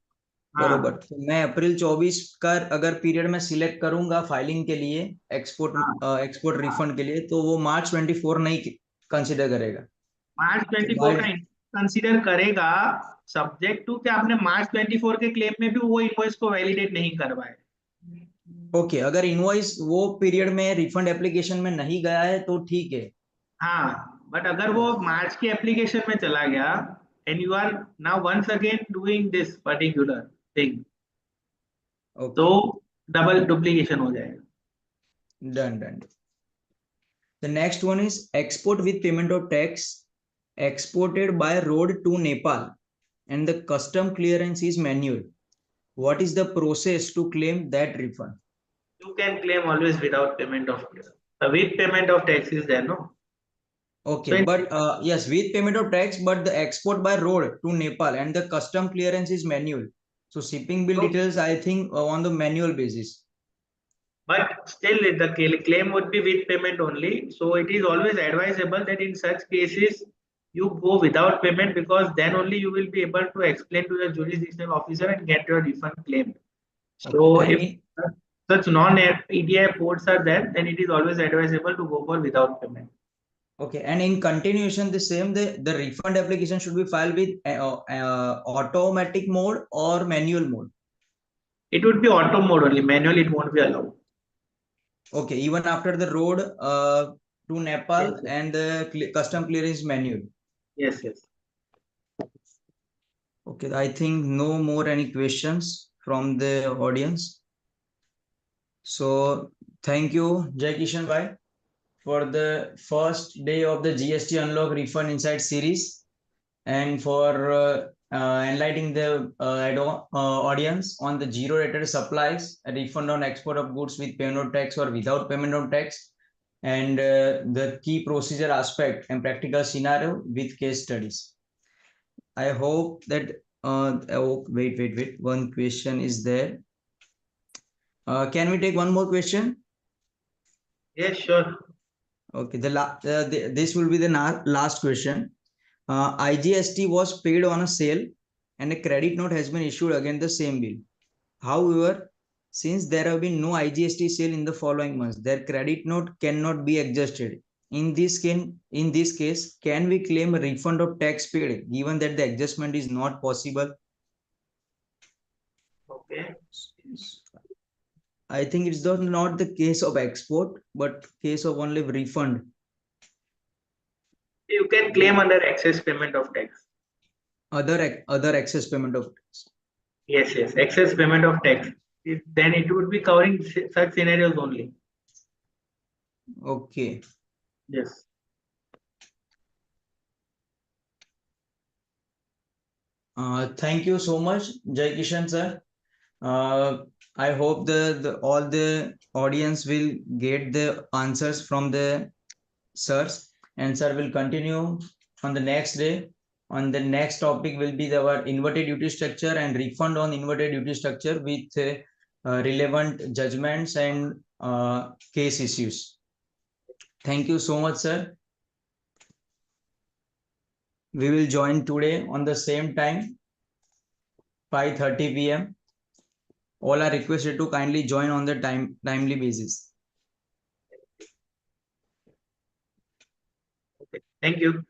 बरोबर, तो मैं अप्रैल 24 का अगर पीरियड में सिलेक्ट करूंगा फाइलिंग के लिए एक्सपोर्ट रिफंड के लिए, तो वो मार्च 24 नहीं कंसीडर करेगा। मार्च 24 का कंसीडर करेगा, सब्जेक्ट टू कि आपने मार्च 24 के क्लेम में भी वो इनवॉइस को वैलिडेट नहीं करवाए। ओके, अगर इनवॉइस वो पीरियड में रिफंड एप्लीकेशन में नहीं गया है तो ठीक है। हाँ, बट अगर वो मार्च की एप्लीकेशन में चला गया and you are now once again doing this particular thing, तो डबल डुप्लीकेशन हो जाएगा। Done. The next one is export with payment of tax exported by road to Nepal and the custom clearance is manual. What is the process to claim that refund? You can claim always without payment of with payment of tax is there, no? Okay, So but yes, with payment of tax, but the export by road to Nepal and the custom clearance is manual. So shipping bill details, I think, on the manual basis. but still the claim would be with payment only. So it is always advisable that in such cases you go without payment, because then only you will be able to explain to the jurisdictional officer and get your refund claimed. Okay, So and if such non-EDI ports are there, then it is always advisable to go for without payment. okay, and in continuation, the same the refund application should be filed with automatic mode or manual mode. It would be auto mode only. Manual it won't be allowed. Okay, even after the road to Nepal Yes, and the custom clearance manual. yes. Okay, I think no more any questions from the audience. So thank you, Jaykishan bhai, for the first day of the GST Unlock Refund Insight series and for enlightening the audience on the zero rated supplies, a refund on export of goods with payment of tax or without payment of tax, and the key procedure aspect and practical scenario with case studies. I hope that wait. One question is there. Can we take one more question? Yes, sure. Okay, this will be the last question. IGST was paid on a sale and a credit note has been issued against the same bill. However, since there have been no IGST sale in the following months, their credit note cannot be adjusted. In this case, can we claim a refund of tax paid given that the adjustment is not possible? Okay. I think it's not the case of export, but case of only refund. You can claim under excess payment of tax. Other excess payment of tax. Yes, excess payment of tax. Then it would be covering such scenarios only. Okay. Yes. Thank you so much, Jaykishan sir. I hope all the audience will get the answers from the sirs, and sir will continue on the next day. On the next topic will be our inverted duty structure and refund on inverted duty structure with relevant judgments and case issues. Thank you so much, sir. We will join today on the same time, 5:30 p.m. All are requested to kindly join on the timely basis. Okay. Thank you.